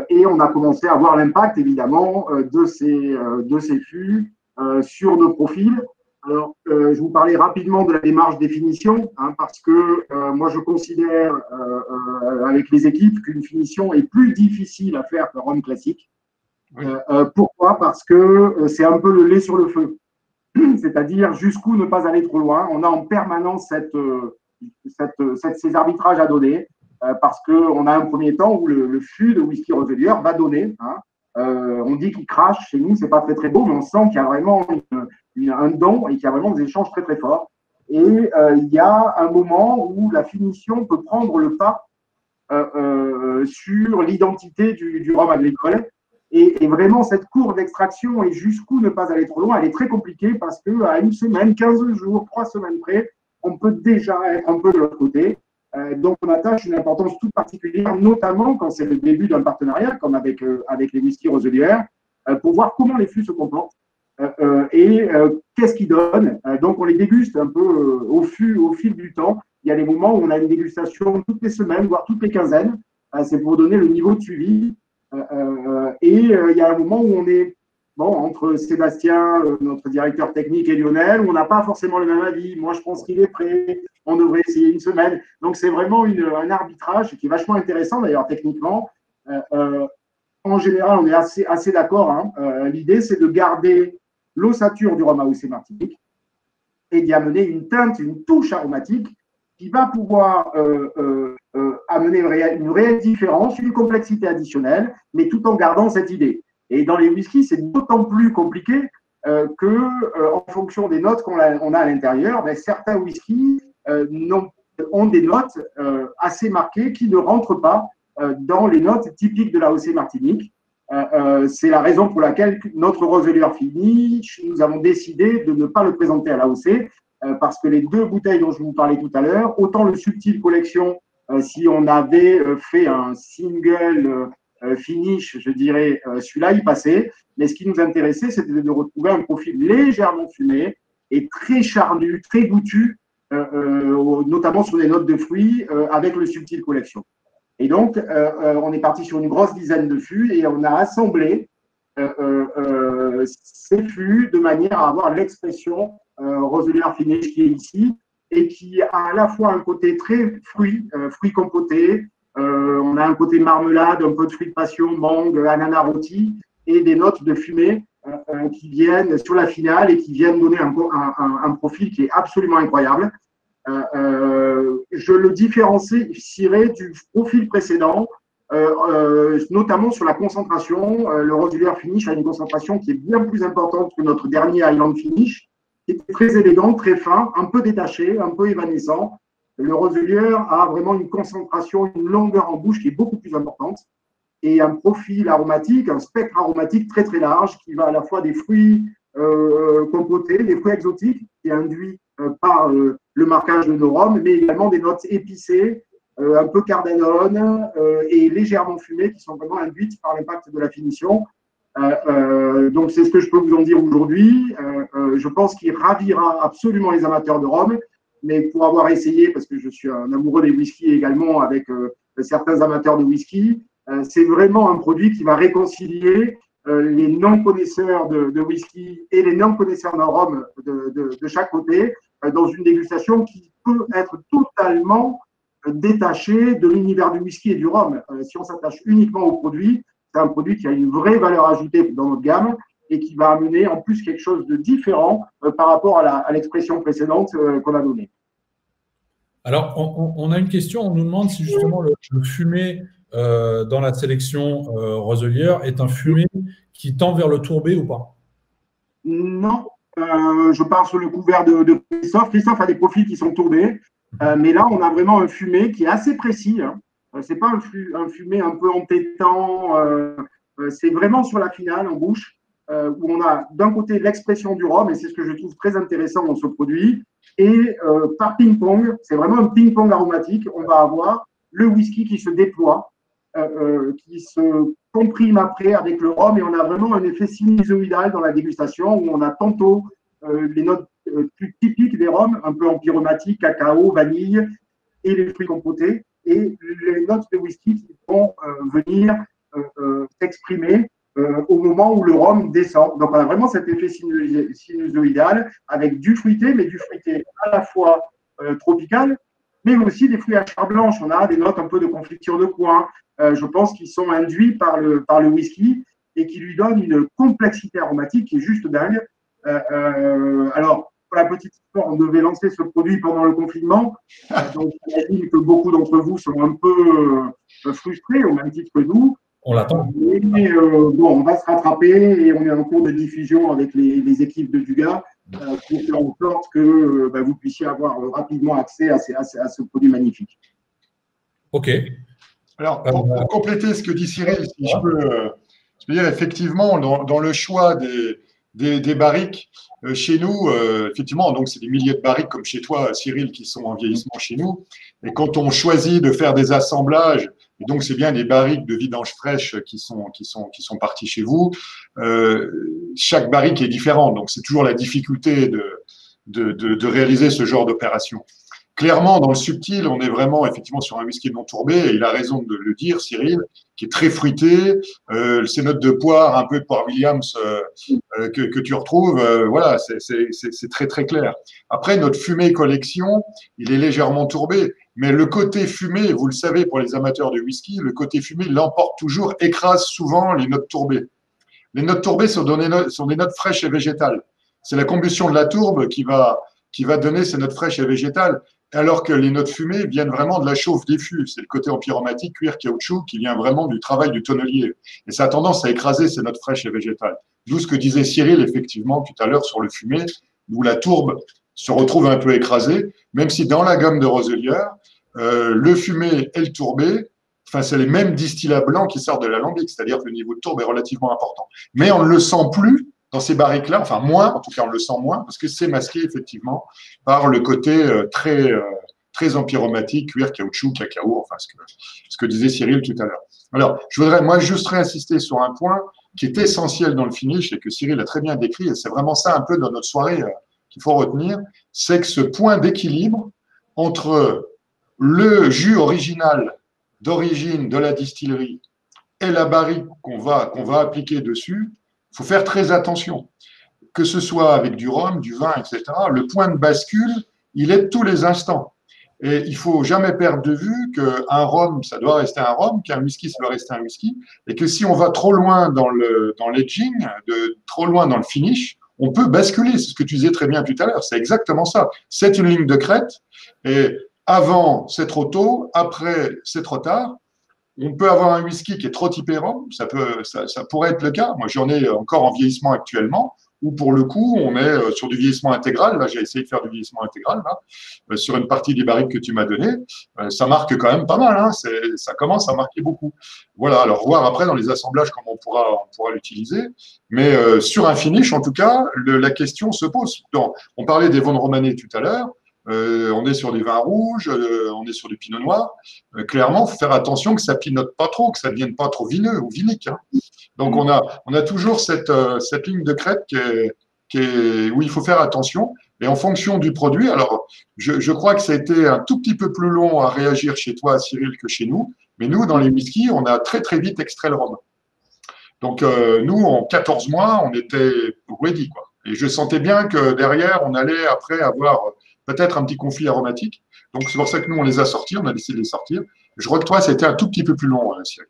Et on a commencé à voir l'impact, évidemment, de ces fûts sur nos profils. Alors, je vous parlais rapidement de la démarche des finitions, parce que moi, je considère avec les équipes qu'une finition est plus difficile à faire qu'un rhum classique. Pourquoi? Parce que c'est un peu le lait sur le feu. C'est-à-dire jusqu'où ne pas aller trop loin. On a en permanence ces arbitrages à donner. Parce qu'on a un premier temps où le fût de whisky Roselier va donner. On dit qu'il crache, chez nous, c'est pas très très beau, mais on sent qu'il y a vraiment un don et qu'il y a vraiment des échanges très très forts. Et il y a un moment où la finition peut prendre le pas sur l'identité du rhum agricole. Et vraiment, cette courbe d'extraction et jusqu'où ne pas aller trop loin, elle est très compliquée parce qu'à une semaine, 15 jours, 3 semaines près, on peut déjà être un peu de l'autre côté. Donc, on attache une importance toute particulière, notamment quand c'est le début d'un partenariat, comme avec les whisky Roselier, pour voir comment les fûts se comportent et qu'est-ce qu'ils donnent. Donc, on les déguste un peu au fil du temps. Il y a des moments où on a une dégustation toutes les semaines, voire toutes les quinzaines. C'est pour donner le niveau de suivi. Et il y a un moment où on est entre Sébastien, notre directeur technique, et Lionel, où on n'a pas forcément le même avis. Moi, je pense qu'il est prêt. On devrait essayer une semaine. Donc, c'est vraiment un arbitrage qui est vachement intéressant, d'ailleurs, techniquement. En général, on est assez d'accord. L'idée, c'est de garder l'ossature du rhum AOC Martinique et d'y amener une teinte, une touche aromatique qui va pouvoir amener une réelle différence, une complexité additionnelle, mais tout en gardant cette idée. Et dans les whiskies, c'est d'autant plus compliqué en fonction des notes qu'on a à l'intérieur, certains whiskies ont des notes assez marquées qui ne rentrent pas dans les notes typiques de l'AOC Martinique. C'est la raison pour laquelle notre Roselier Finish, nous avons décidé de ne pas le présenter à l'AOC, parce que les deux bouteilles dont je vous parlais tout à l'heure, autant le Subtil Collection, si on avait fait un single finish, je dirais, celui-là, il passait. Mais ce qui nous intéressait, c'était de retrouver un profil légèrement fumé et très charnu, très goûtu, notamment sur des notes de fruits, avec le Subtil Collection. Et donc, on est parti sur une grosse dizaine de fûts et on a assemblé ces fûts de manière à avoir l'expression Roselier Finish qui est ici et qui a à la fois un côté très fruits compotés, on a un côté marmelade, un peu de fruits de passion, mangue, ananas rôti et des notes de fumée qui viennent sur la finale et qui viennent donner un profil qui est absolument incroyable. Je le différencierai du profil précédent, notamment sur la concentration. Le Roselier Finish a une concentration qui est bien plus importante que notre dernier Highland Finish, qui est très élégant, très fin, un peu détaché, un peu évanescent. Le Roselier a vraiment une concentration, une longueur en bouche qui est beaucoup plus importante et un profil aromatique, un spectre aromatique très très large qui va à la fois des fruits compotés, des fruits exotiques qui est induit par le marquage de nos rhums, mais également des notes épicées, un peu cardamone et légèrement fumées qui sont vraiment induites par l'impact de la finition. Donc, c'est ce que je peux vous en dire aujourd'hui. Je pense qu'il ravira absolument les amateurs de rhum, mais pour avoir essayé, parce que je suis un amoureux des whisky également avec certains amateurs de whisky, c'est vraiment un produit qui va réconcilier les non-connaisseurs de whisky et les non-connaisseurs de rhum de chaque côté dans une dégustation qui peut être totalement détachée de l'univers du whisky et du rhum. Si on s'attache uniquement au produit, c'est un produit qui a une vraie valeur ajoutée dans notre gamme et qui va amener en plus quelque chose de différent par rapport à l'expression précédente qu'on a donnée. Alors, on a une question, on nous demande si justement le fumé dans la sélection roselière est un fumé qui tend vers le tourbé ou pas? Non, je pars sur le couvert de Christophe. Christophe a des profils qui sont tourbés, mais là, on a vraiment un fumé qui est assez précis. Hein. Ce n'est pas un fumé un peu entêtant, c'est vraiment sur la finale, en bouche, où on a d'un côté l'expression du rhum, et c'est ce que je trouve très intéressant dans ce produit, et par ping-pong, c'est vraiment un ping-pong aromatique, on va avoir le whisky qui se déploie, qui se comprime après avec le rhum, et on a vraiment un effet sinusoïdal dans la dégustation, où on a tantôt les notes plus typiques des rhums, un peu empyromatiques, cacao, vanille, et les fruits compotés, et les notes de whisky qui vont venir s'exprimer au moment où le rhum descend. Donc, on a vraiment cet effet sinusoïdal avec du fruité, mais du fruité à la fois tropical, mais aussi des fruits à chair blanche. On a des notes un peu de confiture de coin, je pense, qui sont induits par le whisky et qui lui donnent une complexité aromatique qui est juste dingue. Alors, pour la petite histoire, on devait lancer ce produit pendant le confinement. Donc, j'imagine que beaucoup d'entre vous sont un peu frustrés, au même titre que nous. On l'attend. Mais bon, on va se rattraper et on est en cours de diffusion avec les équipes de Duga pour faire en sorte que vous puissiez avoir rapidement accès à ce produit magnifique. OK. Alors, pour compléter ce que dit Cyril, si je peux dire, effectivement, dans le choix des barriques, chez nous, effectivement, donc c'est des milliers de barriques comme chez toi, Cyril, qui sont en vieillissement chez nous. Et quand on choisit de faire des assemblages, et donc c'est bien des barriques de vidange fraîche qui sont parties chez vous, chaque barrique est différente. Donc c'est toujours la difficulté de réaliser ce genre d'opération. Clairement, dans le subtil, on est vraiment effectivement sur un whisky non tourbé, et il a raison de le dire, Cyril, qui est très fruité. Ces notes de poire, un peu de poire Williams que tu retrouves, voilà, c'est très très clair. Après, notre fumé collection, il est légèrement tourbé, mais le côté fumé, vous le savez pour les amateurs de whisky, le côté fumé l'emporte toujours, écrase souvent les notes tourbées. Les notes tourbées sont des notes fraîches et végétales. C'est la combustion de la tourbe qui va donner ces notes fraîches et végétales, alors que les notes fumées viennent vraiment de la chauffe des fûts. C'est le côté empyromatique, cuir, caoutchouc, qui vient vraiment du travail du tonnelier. Et ça a tendance à écraser ces notes fraîches et végétales. D'où ce que disait Cyril, effectivement, tout à l'heure sur le fumé, où la tourbe se retrouve un peu écrasée, même si dans la gamme de Roselière, le fumé et le tourbé, enfin, c'est les mêmes distillats blancs qui sortent de l'alambic, c'est-à-dire que le niveau de tourbe est relativement important. Mais on ne le sent plus dans ces barriques-là, enfin moins, en tout cas on le sent moins, parce que c'est masqué effectivement par le côté très empyromatique, cuir, caoutchouc, cacao, enfin ce que disait Cyril tout à l'heure. Alors, je voudrais moi juste réinsister sur un point qui est essentiel dans le finish et que Cyril a très bien décrit, et c'est vraiment ça un peu dans notre soirée qu'il faut retenir, c'est que ce point d'équilibre entre le jus original d'origine de la distillerie et la barrique qu'on va appliquer dessus, il faut faire très attention, que ce soit avec du rhum, du vin, etc. Le point de bascule, il est de tous les instants. Et il ne faut jamais perdre de vue qu'un rhum, ça doit rester un rhum, qu'un whisky, ça doit rester un whisky, et que si on va trop loin dans l'aging, trop loin dans le finish, on peut basculer. C'est ce que tu disais très bien tout à l'heure. C'est exactement ça. C'est une ligne de crête, et avant, c'est trop tôt, après, c'est trop tard. On peut avoir un whisky qui est trop typé rhum, ça pourrait être le cas. Moi, j'en ai encore en vieillissement actuellement, où pour le coup, on est sur du vieillissement intégral. Là, j'ai essayé de faire du vieillissement intégral, là, sur une partie des barriques que tu m'as donné. Ça marque quand même pas mal, hein. Ça commence à marquer beaucoup. Voilà, alors voir après dans les assemblages comment on pourra l'utiliser. Mais sur un finish, en tout cas, la question se pose. On parlait des Von Romané tout à l'heure. on est sur des vins rouges, on est sur du pinot noir. Clairement, il faut faire attention que ça pinote pas trop, que ça ne devienne pas trop vineux ou vinique. Hein. Donc, on a toujours cette ligne de crête où il faut faire attention. Et en fonction du produit, alors, je crois que ça a été un tout petit peu plus long à réagir chez toi, Cyril, que chez nous. Mais nous, dans les whisky, on a très, très vite extrait le rhum. Donc, nous, en 14 mois, on était ready, quoi. Et je sentais bien que derrière, on allait après avoir peut-être un petit conflit aromatique. Donc, c'est pour ça que nous, on les a sortis, on a décidé de les sortir. Je crois que toi, c'était un tout petit peu plus long, Cyril.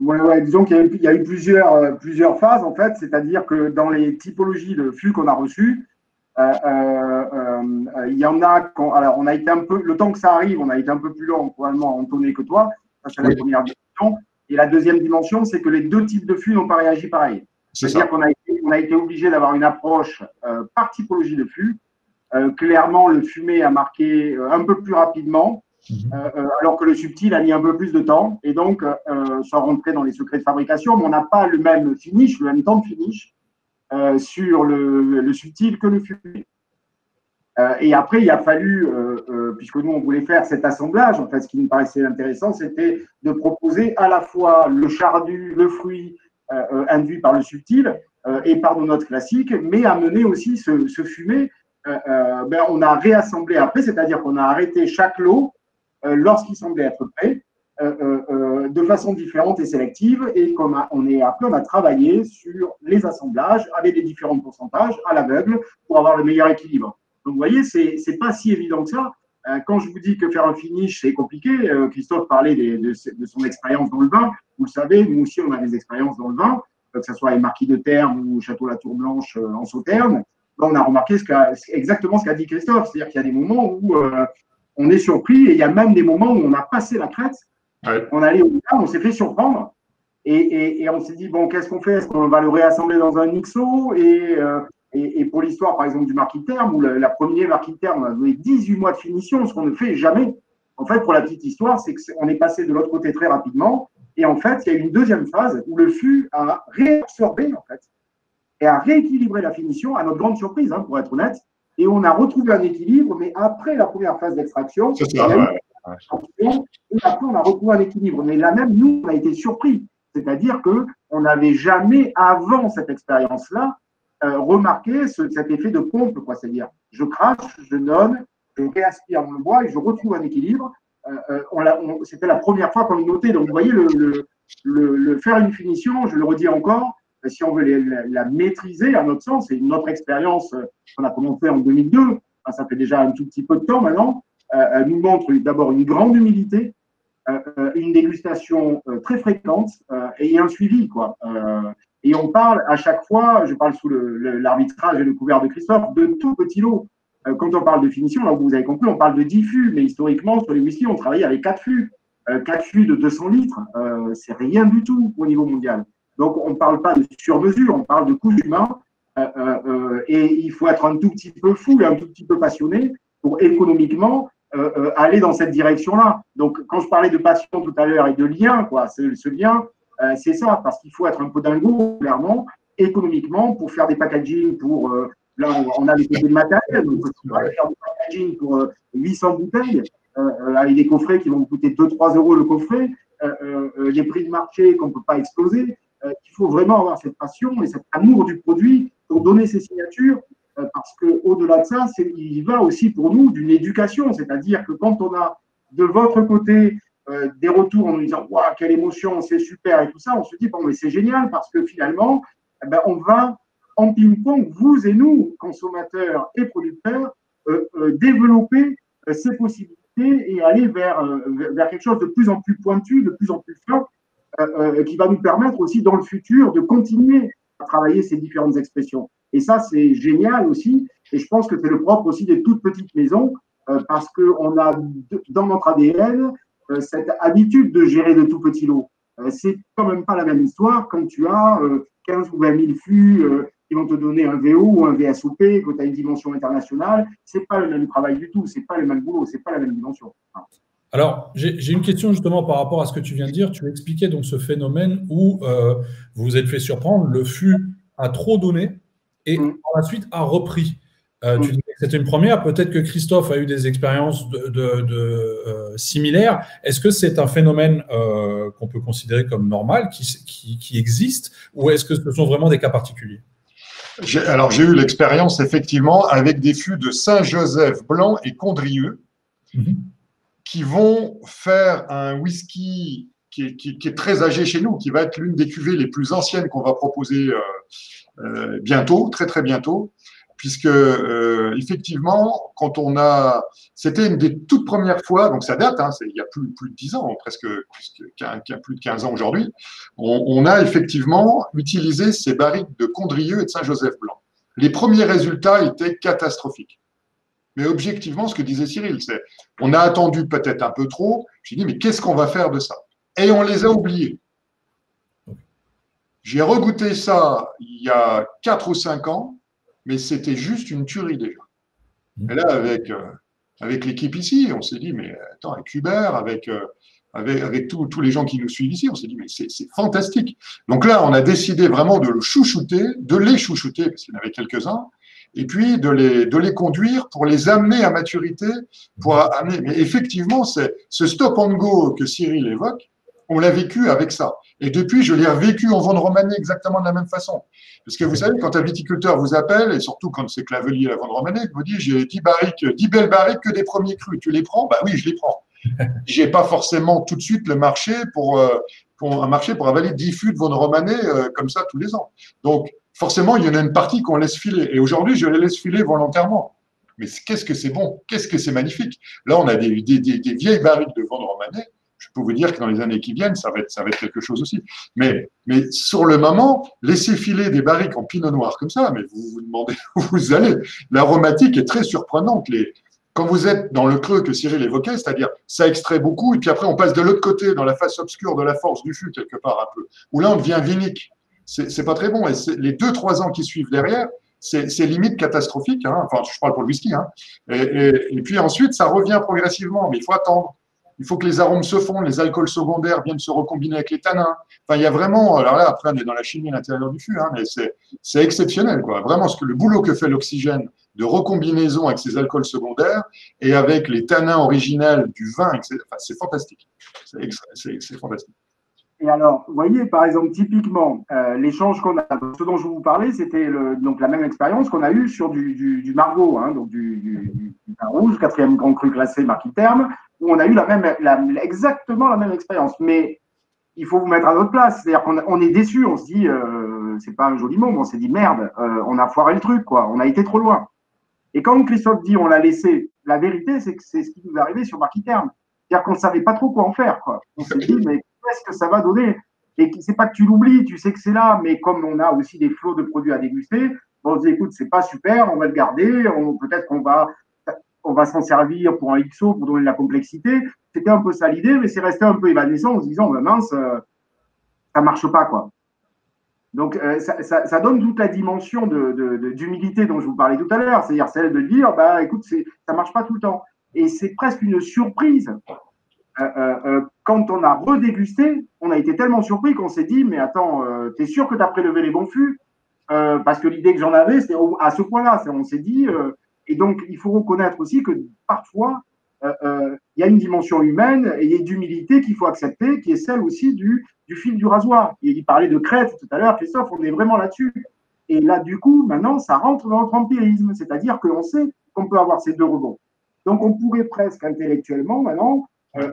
Ouais, disons qu'il y a eu plusieurs phases, en fait. C'est-à-dire que dans les typologies de fûts qu'on a reçus, il y en a, alors on a été un peu, le temps que ça arrive, on a été un peu plus long, probablement, Anthony, que toi. Ça, c'est la première dimension. Et la deuxième dimension, c'est que les deux types de fûts n'ont pas réagi pareil. C'est-à-dire qu'on a été obligé d'avoir une approche par typologie de fût. Clairement, le fumé a marqué un peu plus rapidement, alors que le subtil a mis un peu plus de temps. Et donc, sans rentrer dans les secrets de fabrication, mais on n'a pas le même finish, le même temps de finish sur le subtil que le fumé. Et après, il a fallu, puisque nous, on voulait faire cet assemblage, en fait, ce qui nous paraissait intéressant, c'était de proposer à la fois le chardu, le fruit induit par le subtil et par nos notes classiques, mais amener aussi ce fumé. On a réassemblé après, c'est-à-dire qu'on a arrêté chaque lot lorsqu'il semblait être prêt, de façon différente et sélective, et après on a travaillé sur les assemblages avec les différents pourcentages à l'aveugle pour avoir le meilleur équilibre. Donc, vous voyez, c'est pas si évident que ça. Quand je vous dis que faire un finish, c'est compliqué, Christophe parlait de son expérience dans le vin. Vous le savez, nous aussi, on a des expériences dans le vin, que ce soit les Marquis de Termes ou Château La Tour Blanche en Sauternes. On a remarqué exactement ce qu'a dit Christophe, c'est-à-dire qu'il y a des moments où on est surpris et il y a même des moments où on a passé la crête, on est allé au vin, on s'est fait surprendre et on s'est dit, bon, qu'est-ce qu'on fait? Est-ce qu'on va le réassembler dans un XO et pour l'histoire, par exemple, du Marquis de Termes, où la première Marquis de Termes, on a donné 18 mois de finition, ce qu'on ne fait jamais. En fait, pour la petite histoire, c'est qu'on est passé de l'autre côté très rapidement. Et en fait, il y a eu une deuxième phase où le fût a réabsorbé, en fait, et a rééquilibré la finition, à notre grande surprise, hein, pour être honnête. Et on a retrouvé un équilibre, mais après la première phase d'extraction, et après, on a retrouvé un équilibre. Mais là même, nous, on a été surpris. C'est-à-dire qu'on n'avait jamais, avant cette expérience-là, remarqué cet effet de pompe, quoi. C'est-à-dire, je crache, je donne, je réaspire dans le bois et je retrouve un équilibre. C'était la première fois qu'on le notait. Donc, vous voyez, le faire une finition, je le redis encore, si on veut la maîtriser, à notre sens, c'est une autre expérience qu'on a commencé en 2002, ça fait déjà un tout petit peu de temps maintenant, nous montre d'abord une grande humilité, une dégustation très fréquente et un suivi, quoi. Et on parle à chaque fois, je parle sous l'arbitrage et le couvert de Christophe, de tout petits lots. Quand on parle de finition, là, vous avez compris, on parle de 10 fûts, mais historiquement, sur les whisky, on travaillait avec 4 fûts. 4 fûts de 200 litres, c'est rien du tout au niveau mondial. Donc, on ne parle pas de sur-mesure, on parle de couche humain. Et il faut être un tout petit peu fou et un tout petit peu passionné pour économiquement aller dans cette direction-là. Donc, quand je parlais de passion tout à l'heure et de lien, quoi, ce lien, c'est ça, parce qu'il faut être un peu dingo, clairement, économiquement, pour faire des packaging, là, on a des matériels, donc on peut faire des packaging pour 800 bouteilles, avec des coffrets qui vont coûter 2-3 euros le coffret, les prix de marché qu'on ne peut pas exploser. Il faut vraiment avoir cette passion et cet amour du produit pour donner ses signatures, parce qu'au-delà de ça, il va aussi pour nous d'une éducation, c'est-à-dire que quand on a de votre côté des retours en nous disant « Waouh, quelle émotion, c'est super » et tout ça, on se dit « Bon, mais c'est génial parce que finalement, on va en ping-pong, vous et nous, consommateurs et producteurs, développer ces possibilités et aller vers quelque chose de plus en plus pointu, de plus en plus fin, qui va nous permettre aussi dans le futur de continuer à travailler ces différentes expressions. Et ça, c'est génial aussi. Et je pense que c'est le propre aussi des toutes petites maisons, parce qu'on a dans notre ADN cette habitude de gérer de tout petits lots. C'est quand même pas la même histoire quand tu as 15 ou 20 000 fûts qui vont te donner un VO ou un VSOP, que tu as une dimension internationale. C'est pas le même travail du tout, c'est pas le même boulot, c'est pas la même dimension. Alors, j'ai une question justement par rapport à ce que tu viens de dire. Tu expliquais donc ce phénomène où vous vous êtes fait surprendre, le fût a trop donné et par la suite a repris. Tu disais c'était une première. Peut-être que Christophe a eu des expériences similaires. Est-ce que c'est un phénomène qu'on peut considérer comme normal, qui existe, ou est-ce que ce sont vraiment des cas particuliers? Alors, j'ai eu l'expérience, effectivement, avec des fûts de Saint-Joseph blanc et Condrieu qui vont faire un whisky qui est très âgé chez nous, qui va être l'une des cuvées les plus anciennes qu'on va proposer bientôt, très, très bientôt. Puisque, effectivement, quand on a… C'était une des toutes premières fois, donc ça date, hein, il y a plus de 10 ans, presque plus de 15 ans aujourd'hui, on a effectivement utilisé ces barriques de Condrieu et de Saint-Joseph blanc. Les premiers résultats étaient catastrophiques. Mais objectivement, ce que disait Cyril, c'est on a attendu peut-être un peu trop. J'ai dit, mais qu'est-ce qu'on va faire de ça? Et on les a oubliés. J'ai regoûté ça il y a 4 ou 5 ans, mais c'était juste une tuerie déjà. Et là, avec l'équipe ici, on s'est dit, mais attends, avec Hubert, avec tous les gens qui nous suivent ici, on s'est dit, mais c'est fantastique. Donc là, on a décidé vraiment de les chouchouter, parce qu'il y en avait quelques-uns, et puis de les conduire pour les amener à maturité, mais effectivement, c'est ce stop and go que Cyril évoque, on l'a vécu avec ça. Et depuis, je l'ai revécu en vente romanée exactement de la même façon. Parce que vous savez, quand un viticulteur vous appelle, et surtout quand c'est Clavelier à vente romanée, il vous dit, j'ai 10 belles barriques que des premiers crus. Tu les prends? Bah oui, je les prends. J'ai pas forcément tout de suite le marché pour avaler 10 fûts de vente romanée comme ça tous les ans. Donc, forcément, il y en a une partie qu'on laisse filer. Et aujourd'hui, je les laisse filer volontairement. Mais qu'est-ce que c'est bon? Qu'est-ce que c'est magnifique? Là, on a des vieilles barriques de vente romanée. Je peux vous dire que dans les années qui viennent, ça va être quelque chose aussi. Mais sur le moment, laisser filer des barriques en pinot noir comme ça, mais vous vous demandez où vous allez. L'aromatique est très surprenante. Quand vous êtes dans le creux que Cyril évoquait, c'est-à-dire ça extrait beaucoup, et puis après on passe de l'autre côté, dans la face obscure de la force du fût, quelque part un peu, où là on devient vinique. C'est pas très bon. Et les 2-3 ans qui suivent derrière, c'est limite catastrophique. Hein. Enfin, je parle pour le whisky. Hein. Et puis ensuite, ça revient progressivement, mais il faut attendre. Il faut que les arômes se fondent, les alcools secondaires viennent se recombiner avec les tanins. Enfin, il y a vraiment… Alors là, après, on est dans la chimie à l'intérieur du fût, hein, mais c'est exceptionnel, quoi. Vraiment, le boulot que fait l'oxygène de recombinaison avec ces alcools secondaires et avec les tanins originels du vin, etc. Enfin, c'est fantastique. C'est fantastique. Et alors, vous voyez, par exemple, typiquement, l'échange qu'on a, ce dont je vous parlais, c'était donc la même expérience qu'on a eue sur du Margaux, hein, donc du vin rouge, 4e grand cru classé Marquis-Terme, où on a eu exactement la même expérience. Mais il faut vous mettre à notre place. C'est-à-dire qu'on est déçu, on se dit, c'est pas un joli mot, mais on s'est dit, merde, on a foiré le truc, quoi, on a été trop loin. Et quand Christophe dit on l'a laissé, la vérité, c'est que c'est ce qui nous est arrivé sur Marquis-Terme. C'est-à-dire qu'on ne savait pas trop quoi en faire, quoi. On s'est dit, mais qu'est-ce que ça va donner? Et c'est pas que tu l'oublies, tu sais que c'est là, mais comme on a aussi des flots de produits à déguster, on se dit, écoute, c'est pas super, on va le garder, peut-être qu'on va s'en servir pour un XO, pour donner de la complexité. C'était un peu ça l'idée, mais c'est resté un peu évanescent en se disant, mince, ça marche pas, quoi. Donc, ça donne toute la dimension d'humilité dont je vous parlais tout à l'heure, c'est-à-dire celle de dire, bah, écoute, ça marche pas tout le temps. Et c'est presque une surprise. Quand on a redégusté, on a été tellement surpris qu'on s'est dit, mais attends, t'es sûr que tu as prélevé les bons fûts? Parce que l'idée que j'en avais, c'était à ce point-là. On s'est dit, et donc il faut reconnaître aussi que parfois, il y a une dimension humaine et d'humilité qu'il faut accepter, qui est celle aussi du fil du rasoir. Il parlait de crête tout à l'heure, Christophe, on est vraiment là-dessus. Et là, du coup, maintenant, ça rentre dans notre empirisme, c'est-à-dire qu'on sait qu'on peut avoir ces deux rebonds. Donc, on pourrait presque intellectuellement, maintenant,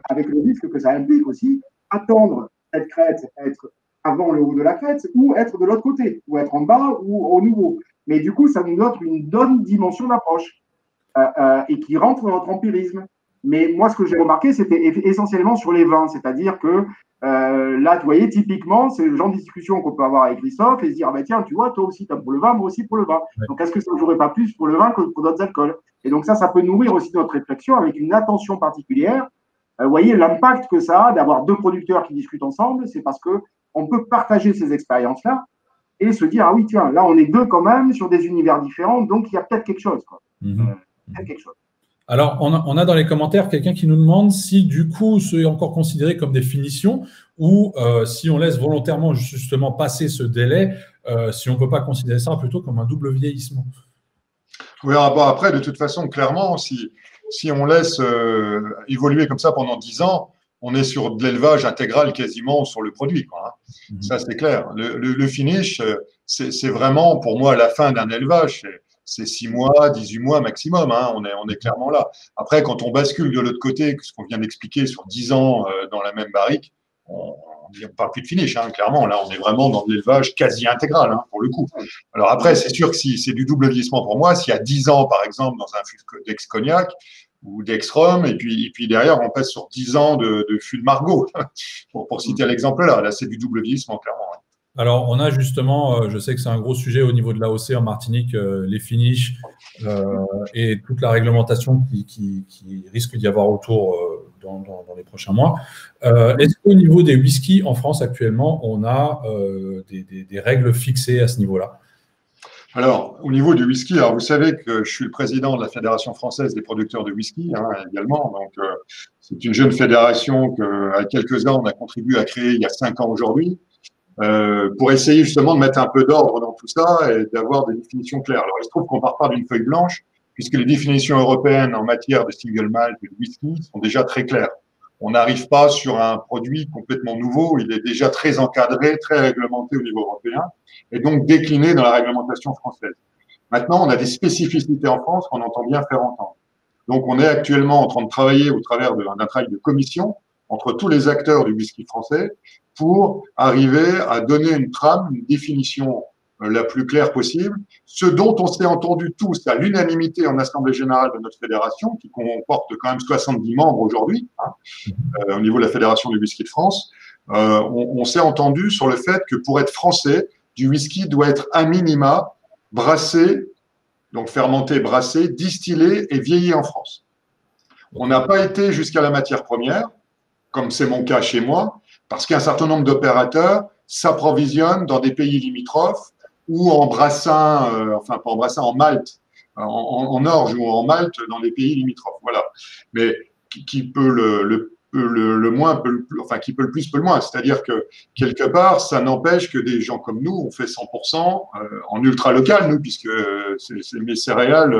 avec le risque que ça implique aussi, attendre cette crête, être avant le haut de la crête, ou être de l'autre côté, ou être en bas ou au niveau. Mais du coup, ça nous donne une dimension d'approche et qui rentre dans notre empirisme. Mais moi, ce que j'ai remarqué, c'était essentiellement sur les vins, c'est-à-dire que là, vous voyez, typiquement, c'est le genre de discussion qu'on peut avoir avec Christophe et se dire, ah ben tiens, tu vois, toi aussi, tu as pour le vin, moi aussi pour le vin. Ouais. Donc, est-ce que ça ne jouerait pas plus pour le vin que pour d'autres alcools? Et donc, ça peut nourrir aussi notre réflexion avec une attention particulière. Vous voyez, l'impact que ça a d'avoir deux producteurs qui discutent ensemble, c'est parce qu'on peut partager ces expériences-là et se dire, ah oui, tiens, là, on est deux quand même sur des univers différents, donc il y a peut-être quelque chose, quoi. Peut-être quelque chose. Alors, on a dans les commentaires quelqu'un qui nous demande si, du coup, c'est encore considéré comme des finitions ou si on laisse volontairement, justement, passer ce délai, si on ne peut pas considérer ça plutôt comme un double vieillissement. Oui, bon, après, de toute façon, clairement, si on laisse évoluer comme ça pendant 10 ans, on est sur de l'élevage intégral quasiment sur le produit, quoi, hein. Ça, c'est clair. Le finish, c'est vraiment pour moi la fin d'un élevage. C'est 6 mois, 18 mois maximum, hein. On est clairement là. Après, quand on bascule de l'autre côté, ce qu'on vient d'expliquer sur 10 ans dans la même barrique, on ne parle plus de finish, hein, clairement. Là, on est vraiment dans de l'élevage quasi intégral, hein, pour le coup. Alors après, c'est sûr que si c'est du double vieillissement pour moi, s'il y a 10 ans, par exemple, dans un fût d'ex-cognac ou d'ex-rhum, et puis derrière, on passe sur 10 ans de fût de Margaux, pour citer l'exemple là. Là, c'est du double vieillissement, clairement. Ouais. Alors, on a justement, je sais que c'est un gros sujet au niveau de l'AOC en Martinique, les finishes et toute la réglementation qui risque d'y avoir autour dans les prochains mois. Est-ce qu'au niveau des whiskies en France actuellement, on a des règles fixées à ce niveau-là? Alors, au niveau du whisky, alors vous savez que je suis le président de la Fédération française des producteurs de whisky, hein, également. Donc, c'est une jeune fédération qu'à quelques-uns, on a contribué à créer il y a 5 ans aujourd'hui. Pour essayer justement de mettre un peu d'ordre dans tout ça et d'avoir des définitions claires. Alors, il se trouve qu'on part pas d'une feuille blanche, puisque les définitions européennes en matière de single malt et de whisky sont déjà très claires. On n'arrive pas sur un produit complètement nouveau, il est déjà très encadré, très réglementé au niveau européen, et donc décliné dans la réglementation française. Maintenant, on a des spécificités en France qu'on entend bien faire entendre. Donc, on est actuellement en train de travailler au travers d'un travail de commission entre tous les acteurs du whisky français pour arriver à donner une trame, une définition la plus claire possible, ce dont on s'est entendu tous à l'unanimité en Assemblée générale de notre fédération, qui comporte quand même 70 membres aujourd'hui, hein, au niveau de la Fédération du whisky de France. On s'est entendu sur le fait que pour être français, du whisky doit être à minima brassé, donc fermenté, brassé, distillé et vieilli en France. On n'a pas été jusqu'à la matière première, comme c'est mon cas chez moi, parce qu'un certain nombre d'opérateurs s'approvisionnent dans des pays limitrophes ou en brassin, enfin pas en brassin, en malt, en orge ou en malt dans les pays limitrophes. Voilà. Mais qui peut le moins, enfin qui peut le plus, peut le moins. C'est-à-dire que quelque part, ça n'empêche que des gens comme nous, on fait 100% en ultra local, nous, puisque c'est mes céréales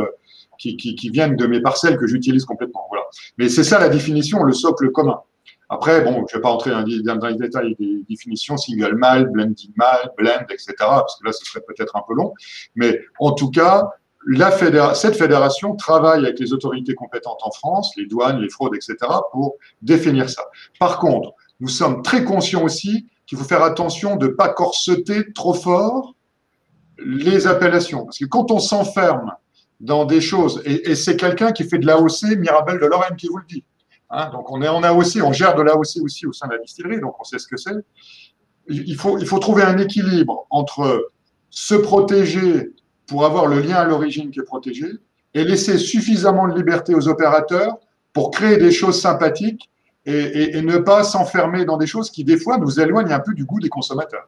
qui viennent de mes parcelles que j'utilise complètement. Voilà. Mais c'est ça la définition, le socle commun. Après, bon, je ne vais pas entrer dans les détails des définitions, single malt, blended malt, blend, etc., parce que là, ce serait peut-être un peu long. Mais en tout cas, cette fédération travaille avec les autorités compétentes en France, les douanes, les fraudes, etc., pour définir ça. Par contre, nous sommes très conscients aussi qu'il faut faire attention de ne pas corseter trop fort les appellations. Parce que quand on s'enferme dans des choses, et c'est quelqu'un qui fait de l'AOC, Mirabel de Lorraine qui vous le dit. Hein, donc, on est en AOC, on gère de l'AOC aussi au sein de la distillerie, donc on sait ce que c'est. Il faut trouver un équilibre entre se protéger pour avoir le lien à l'origine qui est protégé et laisser suffisamment de liberté aux opérateurs pour créer des choses sympathiques et ne pas s'enfermer dans des choses qui, des fois, nous éloignent un peu du goût des consommateurs.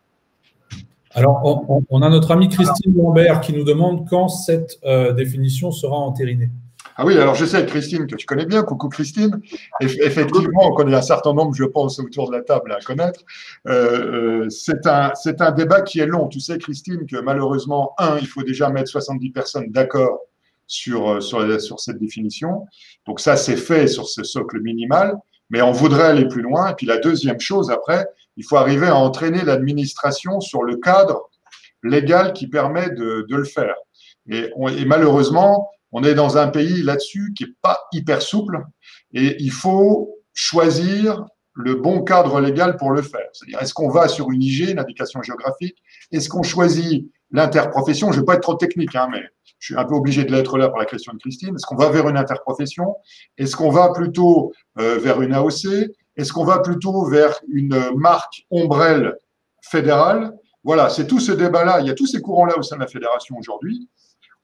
Alors, on a notre amie Christine Lambert qui nous demande quand cette définition sera entérinée. Ah oui, alors je sais, Christine, que tu connais bien. Coucou Christine. Effectivement, on connaît un certain nombre, je pense, autour de la table à connaître. C'est un débat qui est long. Tu sais, Christine, que malheureusement, il faut déjà mettre 70 personnes d'accord sur cette définition. Donc ça, c'est fait sur ce socle minimal, mais on voudrait aller plus loin. Et puis la deuxième chose, après, il faut arriver à entraîner l'administration sur le cadre légal qui permet de le faire. Et malheureusement, on est dans un pays là-dessus qui n'est pas hyper souple et il faut choisir le bon cadre légal pour le faire. C'est-à-dire, est-ce qu'on va sur une IG, une indication géographique? Est-ce qu'on choisit l'interprofession? Je ne vais pas être trop technique, hein, mais je suis un peu obligé de l'être là par la question de Christine. Est-ce qu'on va vers une interprofession? Est-ce qu'on va plutôt vers une AOC? Est-ce qu'on va plutôt vers une marque ombrelle fédérale? Voilà, c'est tout ce débat-là. Il y a tous ces courants-là au sein de la fédération aujourd'hui.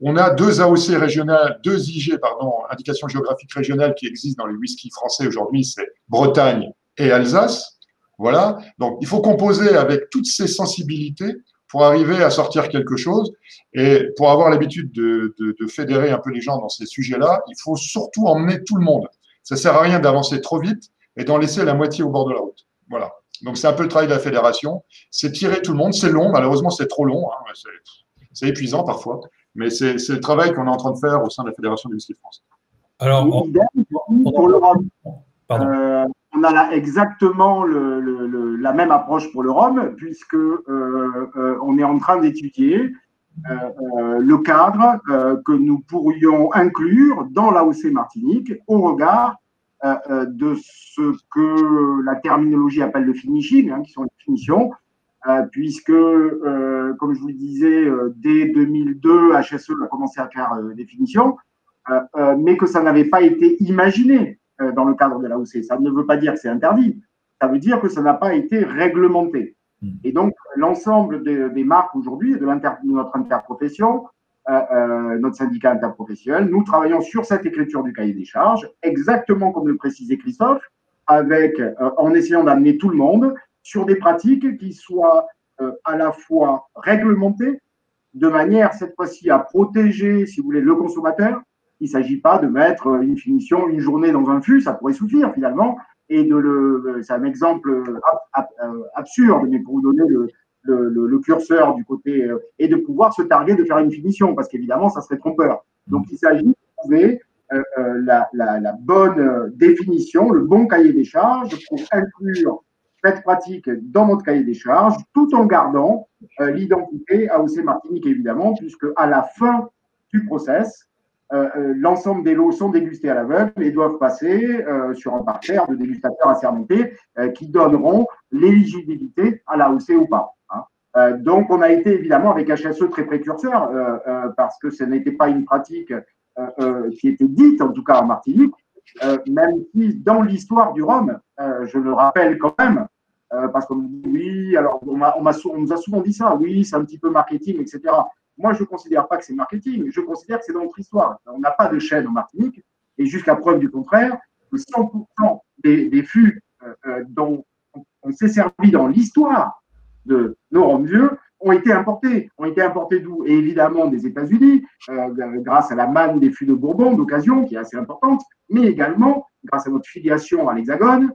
On a 2 AOC régionales, 2 IG, pardon, indications géographiques régionales qui existent dans les whiskies français aujourd'hui, c'est Bretagne et Alsace. Voilà. Donc, il faut composer avec toutes ces sensibilités pour arriver à sortir quelque chose. Et pour avoir l'habitude de fédérer un peu les gens dans ces sujets-là, il faut surtout emmener tout le monde. Ça ne sert à rien d'avancer trop vite et d'en laisser la moitié au bord de la route. Voilà. Donc, c'est un peu le travail de la fédération. C'est tirer tout le monde. C'est long. Malheureusement, c'est trop long. Hein. C'est épuisant parfois. Mais c'est le travail qu'on est en train de faire au sein de la Fédération du whisky de France. Alors, pour le rhum, on a exactement la même approche pour le rhum, puisque on est en train d'étudier le cadre que nous pourrions inclure dans l'AOC Martinique au regard de ce que la terminologie appelle le finishing, qui sont les finitions, puisque, comme je vous le disais, dès 2002, HSE a commencé à faire des finitions, mais que ça n'avait pas été imaginé dans le cadre de l'AOC. Ça ne veut pas dire que c'est interdit, ça veut dire que ça n'a pas été réglementé. Et donc, l'ensemble des marques aujourd'hui, de notre interprofession, notre syndicat interprofessionnel, nous travaillons sur cette écriture du cahier des charges, exactement comme le précisait Christophe, en essayant d'amener tout le monde sur des pratiques qui soient à la fois réglementées, de manière cette fois-ci à protéger, si vous voulez, le consommateur. Il ne s'agit pas de mettre une finition, une journée dans un fût, ça pourrait suffire finalement, et c'est un exemple absurde, mais pour vous donner le curseur du côté, et de pouvoir se targuer de faire une finition, parce qu'évidemment, ça serait trompeur. Donc, il s'agit de trouver la bonne définition, le bon cahier des charges pour inclure cette pratique dans notre cahier des charges, tout en gardant l'identité AOC Martinique, évidemment, puisque à la fin du process, l'ensemble des lots sont dégustés à l'aveugle et doivent passer sur un parterre de dégustateurs assermentés qui donneront l'éligibilité à l'AOC ou pas. Donc, on a été évidemment avec HSE très précurseur parce que ce n'était pas une pratique qui était dite, en tout cas en Martinique, même si dans l'histoire du rhum, je le rappelle quand même, parce qu'on nous dit oui, alors on nous a souvent dit ça, oui, c'est un petit peu marketing, etc. Moi, je ne considère pas que c'est marketing, je considère que c'est dans notre histoire. On n'a pas de chaîne en Martinique, et jusqu'à preuve du contraire, 100% des fûts dont on s'est servi dans l'histoire de nos rhums vieux ont été importés. Ont été importés d'où? Et évidemment des États-Unis, grâce à la manne des fûts de Bourbon d'occasion, qui est assez importante, mais également grâce à notre filiation à l'Hexagone,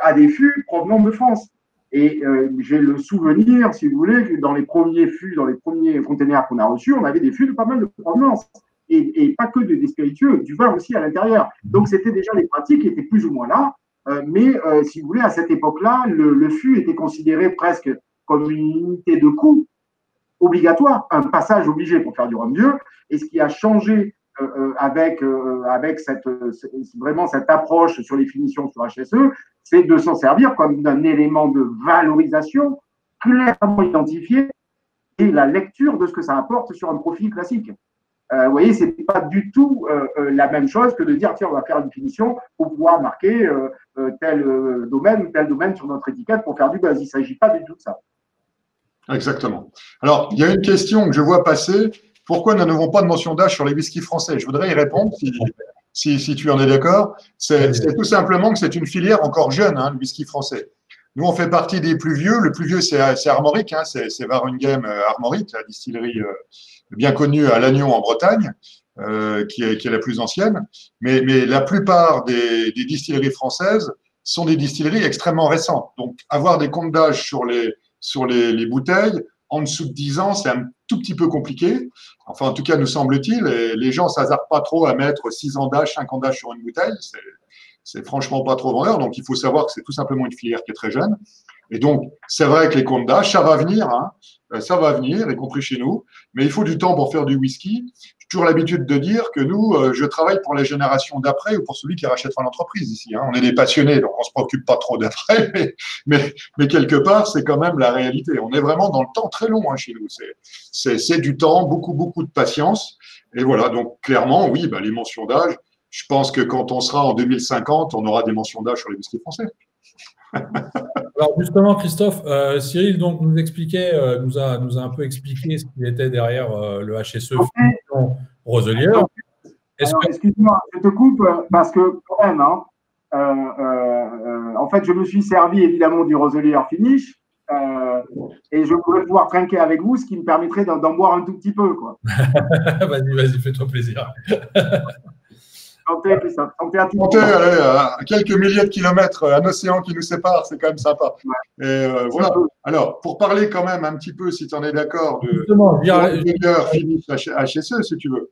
à des fûts provenant de France. Et j'ai le souvenir, si vous voulez, que dans les premiers fûts, dans les premiers containers qu'on a reçus, on avait des fûts de pas mal de provenance. Et pas que des spiritueux, du vin aussi à l'intérieur. Donc, c'était déjà des pratiques qui étaient plus ou moins là. Mais si vous voulez, à cette époque-là, le fût était considéré presque comme une unité de coût obligatoire, un passage obligé pour faire du rhum vieux. Et ce qui a changé avec vraiment cette approche sur les finitions sur HSE, c'est de s'en servir comme d'un élément de valorisation clairement identifié et la lecture de ce que ça apporte sur un profil classique. Vous voyez, ce n'est pas du tout la même chose que de dire tiens, on va faire une finition pour pouvoir marquer tel domaine ou tel domaine sur notre étiquette pour faire du buzz. Il ne s'agit pas du tout de ça. Exactement. Alors, il y a une question que je vois passer. Pourquoi nous n'avons pas de mention d'âge sur les whiskies français? Je voudrais y répondre, si tu en es d'accord. C'est tout simplement que c'est une filière encore jeune, le whisky français. Nous, on fait partie des plus vieux. Le plus vieux, c'est Armoric, c'est Warungame Armoric, la distillerie bien connue à Lannion en Bretagne, qui est la plus ancienne. Mais la plupart des distilleries françaises sont des distilleries extrêmement récentes. Donc, avoir des comptes d'âge sur les bouteilles, en dessous de 10 ans, c'est un tout petit peu compliqué. Enfin, en tout cas, nous semble-t-il, et les gens ne s'hasardent pas trop à mettre 6 ans d'âge, 5 ans d'âge sur une bouteille. C'est franchement pas trop vendeur. Donc, il faut savoir que c'est tout simplement une filière qui est très jeune. Et donc, c'est vrai que les comptes d'âge, ça va venir, ça va venir, y compris chez nous. Mais il faut du temps pour faire du whisky. J'ai toujours l'habitude de dire que nous, je travaille pour les générations d'après ou pour celui qui rachètera l'entreprise ici. On est des passionnés, donc on se préoccupe pas trop d'après, mais quelque part, c'est quand même la réalité. On est vraiment dans le temps très long chez nous. C'est du temps, beaucoup de patience. Et voilà, donc clairement, oui, les mentions d'âge, je pense que quand on sera en 2050, on aura des mentions d'âge sur les whiskies français. Alors justement, Christophe, Cyril donc, nous expliquait, nous a un peu expliqué ce qu'il était derrière le HSE Roselière. Excuse-moi, je te coupe parce que quand même, en fait, je me suis servi évidemment du Roselière Finish et je pourrais pouvoir trinquer avec vous, ce qui me permettrait d'en boire un tout petit peu, quoi. Vas-y, fais-toi plaisir. Santé, Christophe. Santé à tous. Santé, allez, à quelques milliers de kilomètres, un océan qui nous sépare, c'est quand même sympa. Ouais. Et voilà. Alors, pour parler quand même un petit peu, si tu en es d'accord, de finish HSE, si tu veux.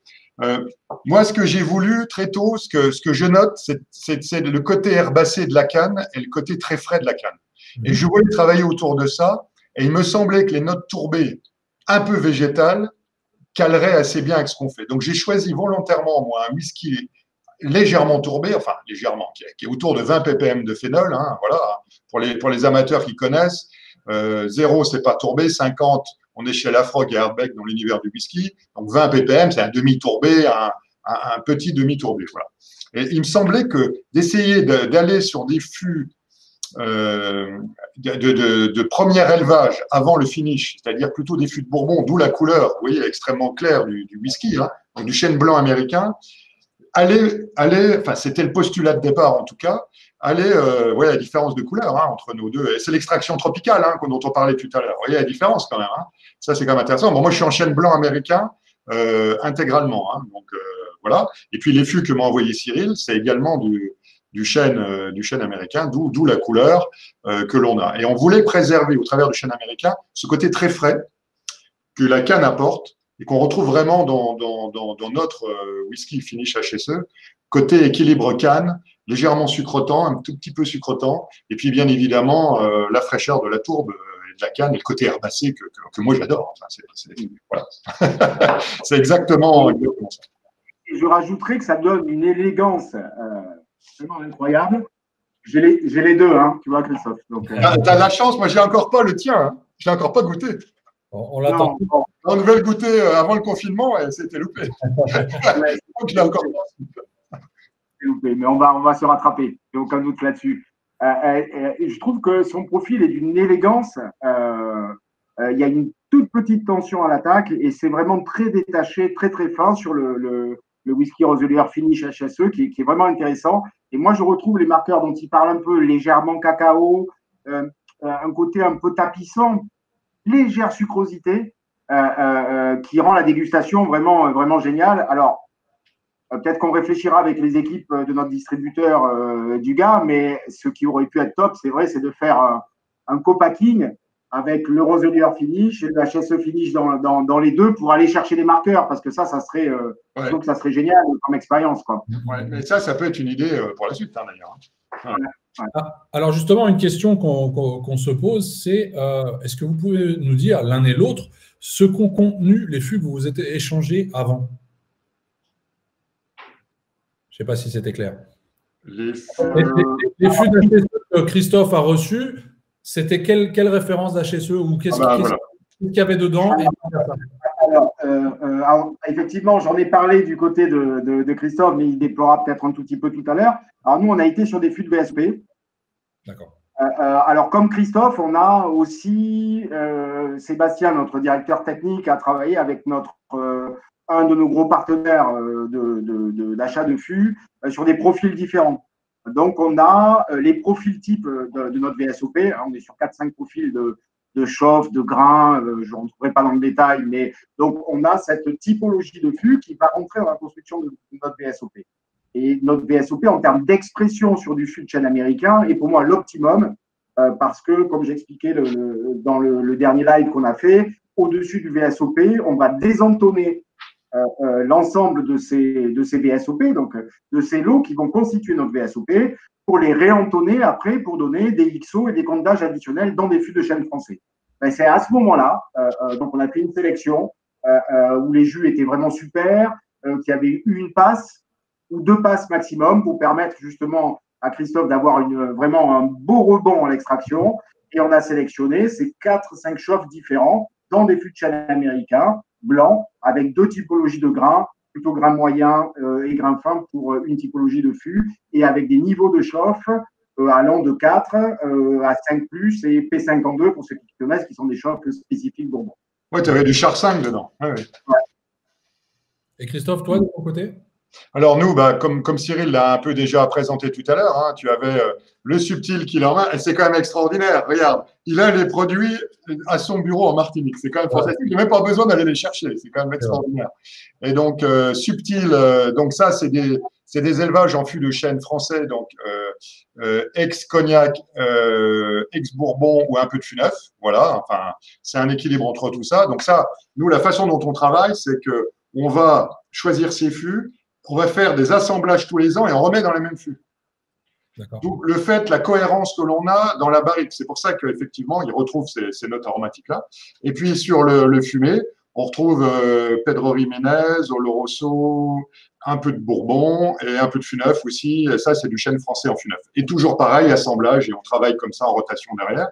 Moi, ce que j'ai voulu très tôt, ce que je note, c'est le côté herbacé de la canne et le côté très frais de la canne. Et je voulais travailler autour de ça. Et il me semblait que les notes tourbées, un peu végétales, caleraient assez bien avec ce qu'on fait. Donc, j'ai choisi volontairement, moi, un whisky légèrement tourbé, enfin légèrement, qui est autour de 20 ppm de phénol, hein, voilà, pour les amateurs qui connaissent. 0, c'est pas tourbé, 50, on est chez Lafrogue et Ardbeg dans l'univers du whisky, donc 20 ppm, c'est un demi-tourbé, un petit demi-tourbé, voilà. Et il me semblait que d'essayer d'aller sur des fûts de premier élevage avant le finish, c'est-à-dire plutôt des fûts de Bourbon, d'où la couleur, vous voyez, extrêmement claire du whisky, hein, donc du chêne blanc américain, enfin, c'était le postulat de départ en tout cas, voyez la différence de couleur hein, entre nos deux. C'est l'extraction tropicale hein, dont on parlait tout à l'heure. Vous voyez la différence quand même. Hein. Ça, c'est quand même intéressant. Bon, moi, je suis en chêne blanc américain intégralement. Hein, donc, voilà. Et puis, les fûts que m'a envoyé Cyril, c'est également du chêne américain, d'où la couleur que l'on a. Et on voulait préserver, au travers du chêne américain, ce côté très frais que la canne apporte, et qu'on retrouve vraiment dans notre whisky finish HSE, côté équilibre canne, légèrement sucrotant, un tout petit peu sucrotant, et puis bien évidemment la fraîcheur de la tourbe et de la canne et le côté herbacé que moi j'adore. Enfin, voilà. C'est exactement ça. Et je rajouterais que ça donne une élégance vraiment incroyable. J'ai les deux, hein, tu vois, Christophe. T'as la chance, moi j'ai encore pas le tien, hein. Je l'ai encore pas goûté. On l'attend. On devait le goûter avant le confinement et c'était loupé. Je l'ai encore pas. Loupé, mais on va se rattraper, il n'y a aucun doute là-dessus. Je trouve que son profil est d'une élégance. Il y a une toute petite tension à l'attaque et c'est vraiment très détaché, très très fin sur le whisky Roselier Finish HSE qui est vraiment intéressant. Et moi, je retrouve les marqueurs dont il parle un peu, légèrement cacao, un côté un peu tapissant, légère sucrosité qui rend la dégustation vraiment, vraiment géniale. Alors, peut-être qu'on réfléchira avec les équipes de notre distributeur du gars, mais ce qui aurait pu être top, c'est vrai, c'est de faire un co-packing avec le Roselier Finish et le HSE Finish dans les deux pour aller chercher les marqueurs, parce que ça serait, je trouve que ça serait génial comme expérience, quoi. Ouais, mais ça peut être une idée pour la suite, hein, d'ailleurs. Ouais. Alors justement, une question qu'on se pose, c'est est-ce que vous pouvez nous dire l'un et l'autre ce qu'ont contenu les fûts que vous vous êtes échangés avant? Je ne sais pas si c'était clair. Les fûts d'HSE que Christophe a reçus, c'était quelle référence d'HSE ou qu'est-ce qu'il y avait dedans? Alors, effectivement, j'en ai parlé du côté de Christophe, mais il déplorera peut-être un tout petit peu tout à l'heure. Alors, nous, on a été sur des fûts de VSOP. D'accord. Alors, comme Christophe, on a aussi Sébastien, notre directeur technique, a travaillé avec un de nos gros partenaires d'achat de fûts sur des profils différents. Donc, on a les profils types de notre VSOP. On est sur 4-5 profils de chauffe, de grains. Je ne rentrerai pas dans le détail, mais donc, on a cette typologie de fûts qui va rentrer dans la construction de notre VSOP. Et notre VSOP, en termes d'expression sur du fût de chêne américain, est pour moi l'optimum parce que, comme j'expliquais dans le dernier live qu'on a fait, au-dessus du VSOP, on va désentonner l'ensemble de ces VSOP, donc de ces lots qui vont constituer notre VSOP, pour les réentonner après pour donner des XO et des comptes d'âge additionnels dans des fûts de chêne français. Ben, c'est à ce moment-là, donc on a fait une sélection où les jus étaient vraiment super, qui avait eu une passe ou 2 passes maximum pour permettre justement à Christophe d'avoir vraiment un beau rebond à l'extraction. Et on a sélectionné ces 4-5 chauffes différents dans des fûts de chêne américains, blancs, avec 2 typologies de grains, plutôt grains moyens et grains fins pour une typologie de fût, et avec des niveaux de chauffe allant de 4 à 5+, et P52 pour ceux qui connaissent, qui sont des chauffes spécifiques Bourbon. Oui, tu avais du char 5 dedans. Ouais. Et Christophe, toi, de ton côté? Alors nous, comme Cyril l'a un peu déjà présenté tout à l'heure, hein, tu avais le subtil qu'il en a, et c'est quand même extraordinaire. Regarde, il a les produits à son bureau en Martinique. C'est quand même fantastique. Il n'a même pas besoin d'aller les chercher. C'est quand même extraordinaire. Et donc, subtil, donc ça, c'est c'est des élevages en fût de chêne français, donc ex-cognac, ex-bourbon ou un peu de fût neuf. Voilà, enfin, c'est un équilibre entre tout ça. Donc ça, nous, la façon dont on travaille, c'est que on va choisir ces fûts, on va faire des assemblages tous les ans et on remet dans les mêmes fûts. D'où le fait, la cohérence que l'on a dans la barrique. C'est pour ça qu'effectivement, il retrouve ces notes aromatiques-là. Et puis, sur le fumé, on retrouve Pedro Jiménez, Oloroso, un peu de Bourbon et un peu de fût neuf aussi. Et ça, c'est du chêne français en fût neuf. Et toujours pareil, assemblage, et on travaille comme ça en rotation derrière.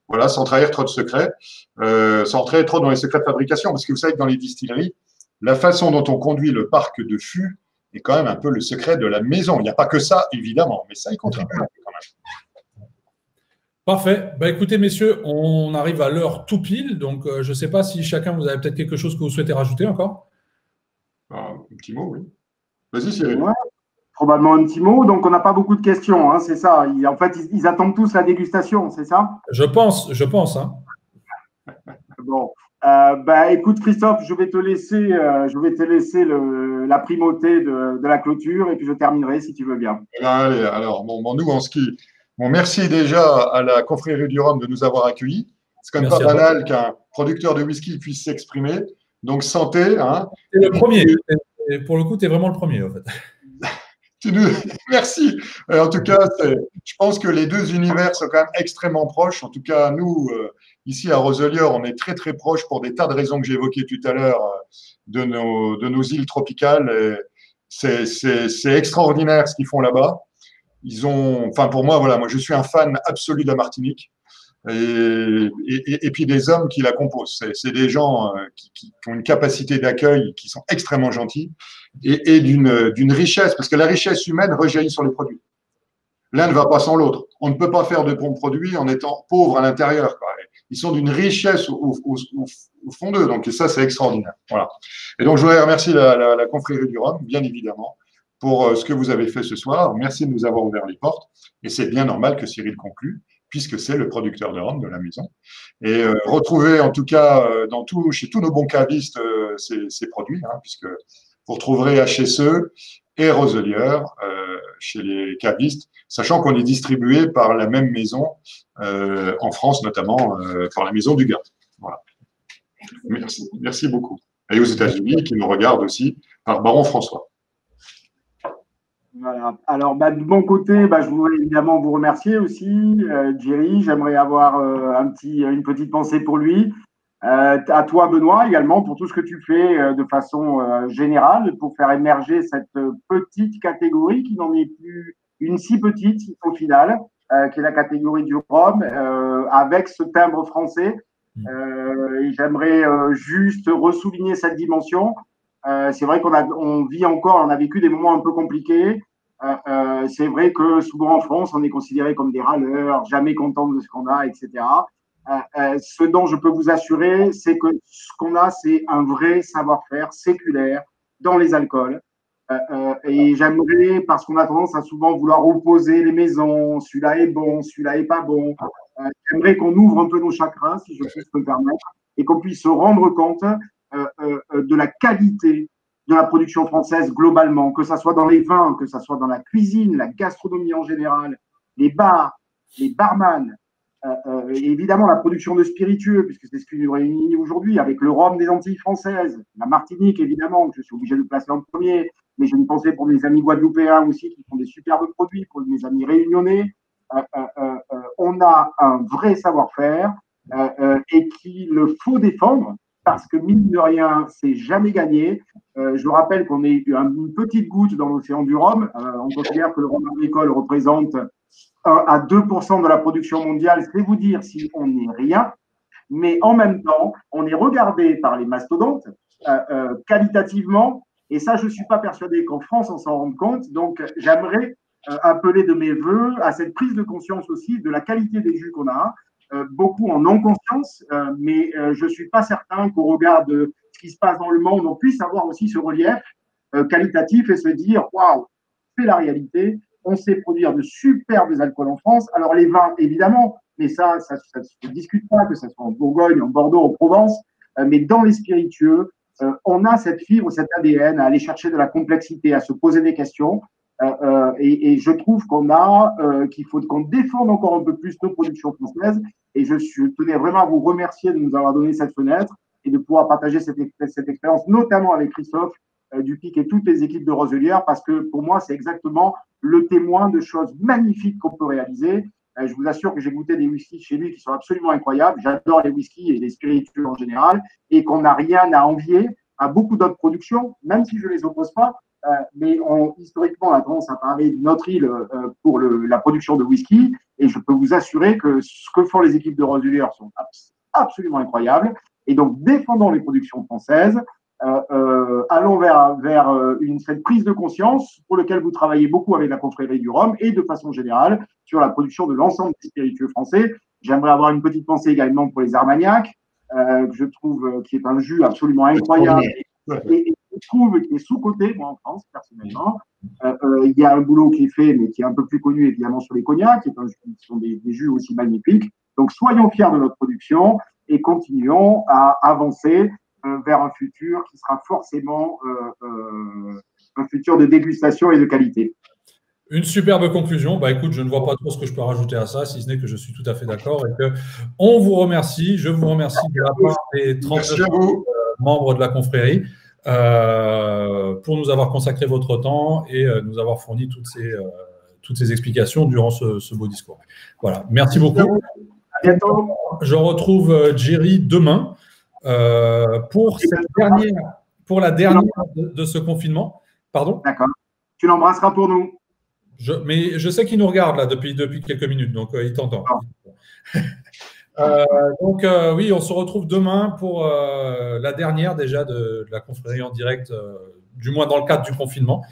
Voilà, sans trahir trop de secrets, sans trahir trop dans les secrets de fabrication. Parce que vous savez que dans les distilleries, la façon dont on conduit le parc de fûts est quand même un peu le secret de la maison. Il n'y a pas que ça, évidemment, mais ça, il contribue quand même. Parfait. Bah, écoutez, messieurs, on arrive à l'heure tout pile. Donc, je ne sais pas si chacun, vous avez peut-être quelque chose que vous souhaitez rajouter encore. Un petit mot, oui. Vas-y, Cyril. Ouais, probablement un petit mot. Donc, on n'a pas beaucoup de questions, hein, c'est ça. En fait, ils attendent tous la dégustation, c'est ça? Je pense. Hein. Bon. Écoute, Christophe, je vais te laisser la primauté de la clôture et puis je terminerai si tu veux bien. Allez, alors, nous, en ski, merci déjà à la confrérie du rhum de nous avoir accueillis. C'est quand même pas banal qu'un producteur de whisky puisse s'exprimer. Donc, santé. Hein. C'est le premier. Et pour le coup, tu es vraiment le premier, en fait. Merci. En tout cas, je pense que les deux univers sont quand même extrêmement proches. En tout cas, nous, ici à Roselière, on est très, très proches pour des tas de raisons que j'ai évoquées tout à l'heure de nos îles tropicales. C'est extraordinaire ce qu'ils font là-bas. Enfin, pour moi, voilà, moi, je suis un fan absolu de la Martinique. Et puis des hommes qui la composent. C'est des gens qui ont une capacité d'accueil, qui sont extrêmement gentils et d'une richesse, parce que la richesse humaine rejaillit sur les produits. L'un ne va pas sans l'autre. On ne peut pas faire de bons produits en étant pauvre à l'intérieur. Ils sont d'une richesse au fond d'eux, donc ça, c'est extraordinaire. Voilà. Et donc, je voudrais remercier la confrérie du rhum, bien évidemment, pour ce que vous avez fait ce soir. Merci de nous avoir ouvert les portes. Et c'est bien normal que Cyril conclue, puisque c'est le producteur de rhum de la maison. Et retrouvez en tout cas chez tous nos bons cavistes ces produits, hein, puisque vous retrouverez HSE et Roselière chez les cavistes, sachant qu'on est distribué par la même maison, en France notamment, par la maison du Gard. Voilà. Merci beaucoup. Et aux États-Unis, qui nous regardent aussi, par Baron François. Voilà. Alors, de mon côté, je voudrais évidemment vous remercier aussi, Jerry. J'aimerais avoir une petite pensée pour lui. À toi, Benoît, également, pour tout ce que tu fais de façon générale pour faire émerger cette petite catégorie qui n'en est plus une si petite au final, qui est la catégorie du rhum, avec ce timbre français. Et j'aimerais juste ressouligner cette dimension. C'est vrai on a vécu des moments un peu compliqués. C'est vrai que souvent en France, on est considéré comme des râleurs, jamais contents de ce qu'on a, etc. Ce dont je peux vous assurer, c'est que ce qu'on a, c'est un vrai savoir-faire séculaire dans les alcools. Et j'aimerais, parce qu'on a tendance à souvent vouloir opposer les maisons, celui-là est bon, celui-là est pas bon. J'aimerais qu'on ouvre un peu nos chakras, si je puis me permettre, et qu'on puisse se rendre compte de la qualité de la production française globalement, que ce soit dans les vins, que ce soit dans la cuisine, la gastronomie en général, les bars, les barman, et évidemment la production de spiritueux, puisque c'est ce qui nous réunit aujourd'hui, avec le rhum des Antilles françaises, la Martinique évidemment, que je suis obligé de placer en premier, mais j'ai une pensée pour mes amis guadeloupéens aussi, qui font des superbes produits, pour mes amis réunionnais. On a un vrai savoir-faire et qu'il faut défendre, parce que mine de rien, c'est jamais gagné. Je rappelle qu'on est une petite goutte dans l'océan du rhum. On considère que le rhum agricole représente 1 à 2% de la production mondiale. C'est vous dire si on n'est rien. Mais en même temps, on est regardé par les mastodontes qualitativement. Et ça, je ne suis pas persuadé qu'en France, on s'en rende compte. Donc, j'aimerais appeler de mes voeux à cette prise de conscience aussi de la qualité des jus qu'on a. Beaucoup en ont conscience, mais je ne suis pas certain qu'au regard de ce qui se passe dans le monde, on puisse avoir aussi ce relief qualitatif et se dire waouh, c'est la réalité, on sait produire de superbes alcools en France. Alors les vins, évidemment, mais ça ne se discute pas, que ce soit en Bourgogne, en Bordeaux, en Provence, mais dans les spiritueux, on a cette fibre, cet ADN à aller chercher de la complexité, à se poser des questions. Et je trouve qu'il faut qu'on défende encore un peu plus nos productions françaises. Et je tenais vraiment à vous remercier de nous avoir donné cette fenêtre et de pouvoir partager cette expérience, notamment avec Christophe Dupic et toutes les équipes de Roselière, parce que pour moi, c'est exactement le témoin de choses magnifiques qu'on peut réaliser. Je vous assure que j'ai goûté des whiskies chez lui qui sont absolument incroyables. J'adore les whiskies et les spiritueux en général, et qu'on n'a rien à envier à beaucoup d'autres productions, même si je ne les oppose pas. Mais historiquement, on a tendance à parler de notre île pour la production de whisky, et je peux vous assurer que ce que font les équipes de Roselière sont absolument incroyables. Et donc, défendons les productions françaises, allons vers cette prise de conscience pour laquelle vous travaillez beaucoup avec la confrérie du rhum et de façon générale sur la production de l'ensemble des spiritueux français. J'aimerais avoir une petite pensée également pour les Armagnacs, que je trouve qui est un jus absolument incroyable et je trouve qui est sous-coté, moi en France, personnellement. Il y a un boulot qui est fait, mais qui est un peu plus connu évidemment sur les cognacs, qui sont des jus aussi magnifiques. Donc, soyons fiers de notre production et continuons à avancer vers un futur qui sera forcément un futur de dégustation et de qualité. Une superbe conclusion. Bah, écoute, je ne vois pas trop ce que je peux rajouter à ça, si ce n'est que je suis tout à fait d'accord et que on vous remercie. Je vous remercie de la part des 32 membres de la confrérie pour nous avoir consacré votre temps et nous avoir fourni toutes ces explications durant ce beau discours. Voilà. Merci beaucoup. À bientôt. Je retrouve Jerry demain pour la dernière de ce confinement. Pardon ? D'accord. Tu l'embrasseras pour nous. Mais je sais qu'il nous regarde là depuis quelques minutes, donc il t'entend. Oui, on se retrouve demain pour la dernière déjà de la confrérie en direct, du moins dans le cadre du confinement.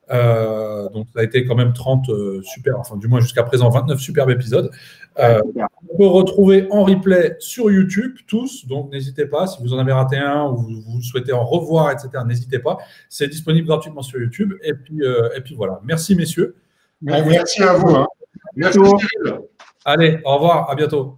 Donc ça a été quand même 30 du moins jusqu'à présent 29 superbes épisodes. On peut retrouver en replay sur YouTube tous, donc n'hésitez pas, si vous en avez raté un ou vous souhaitez en revoir, etc., n'hésitez pas, c'est disponible gratuitement sur YouTube. Et puis voilà, merci messieurs. Merci à vous. Merci. Allez, au revoir, à bientôt.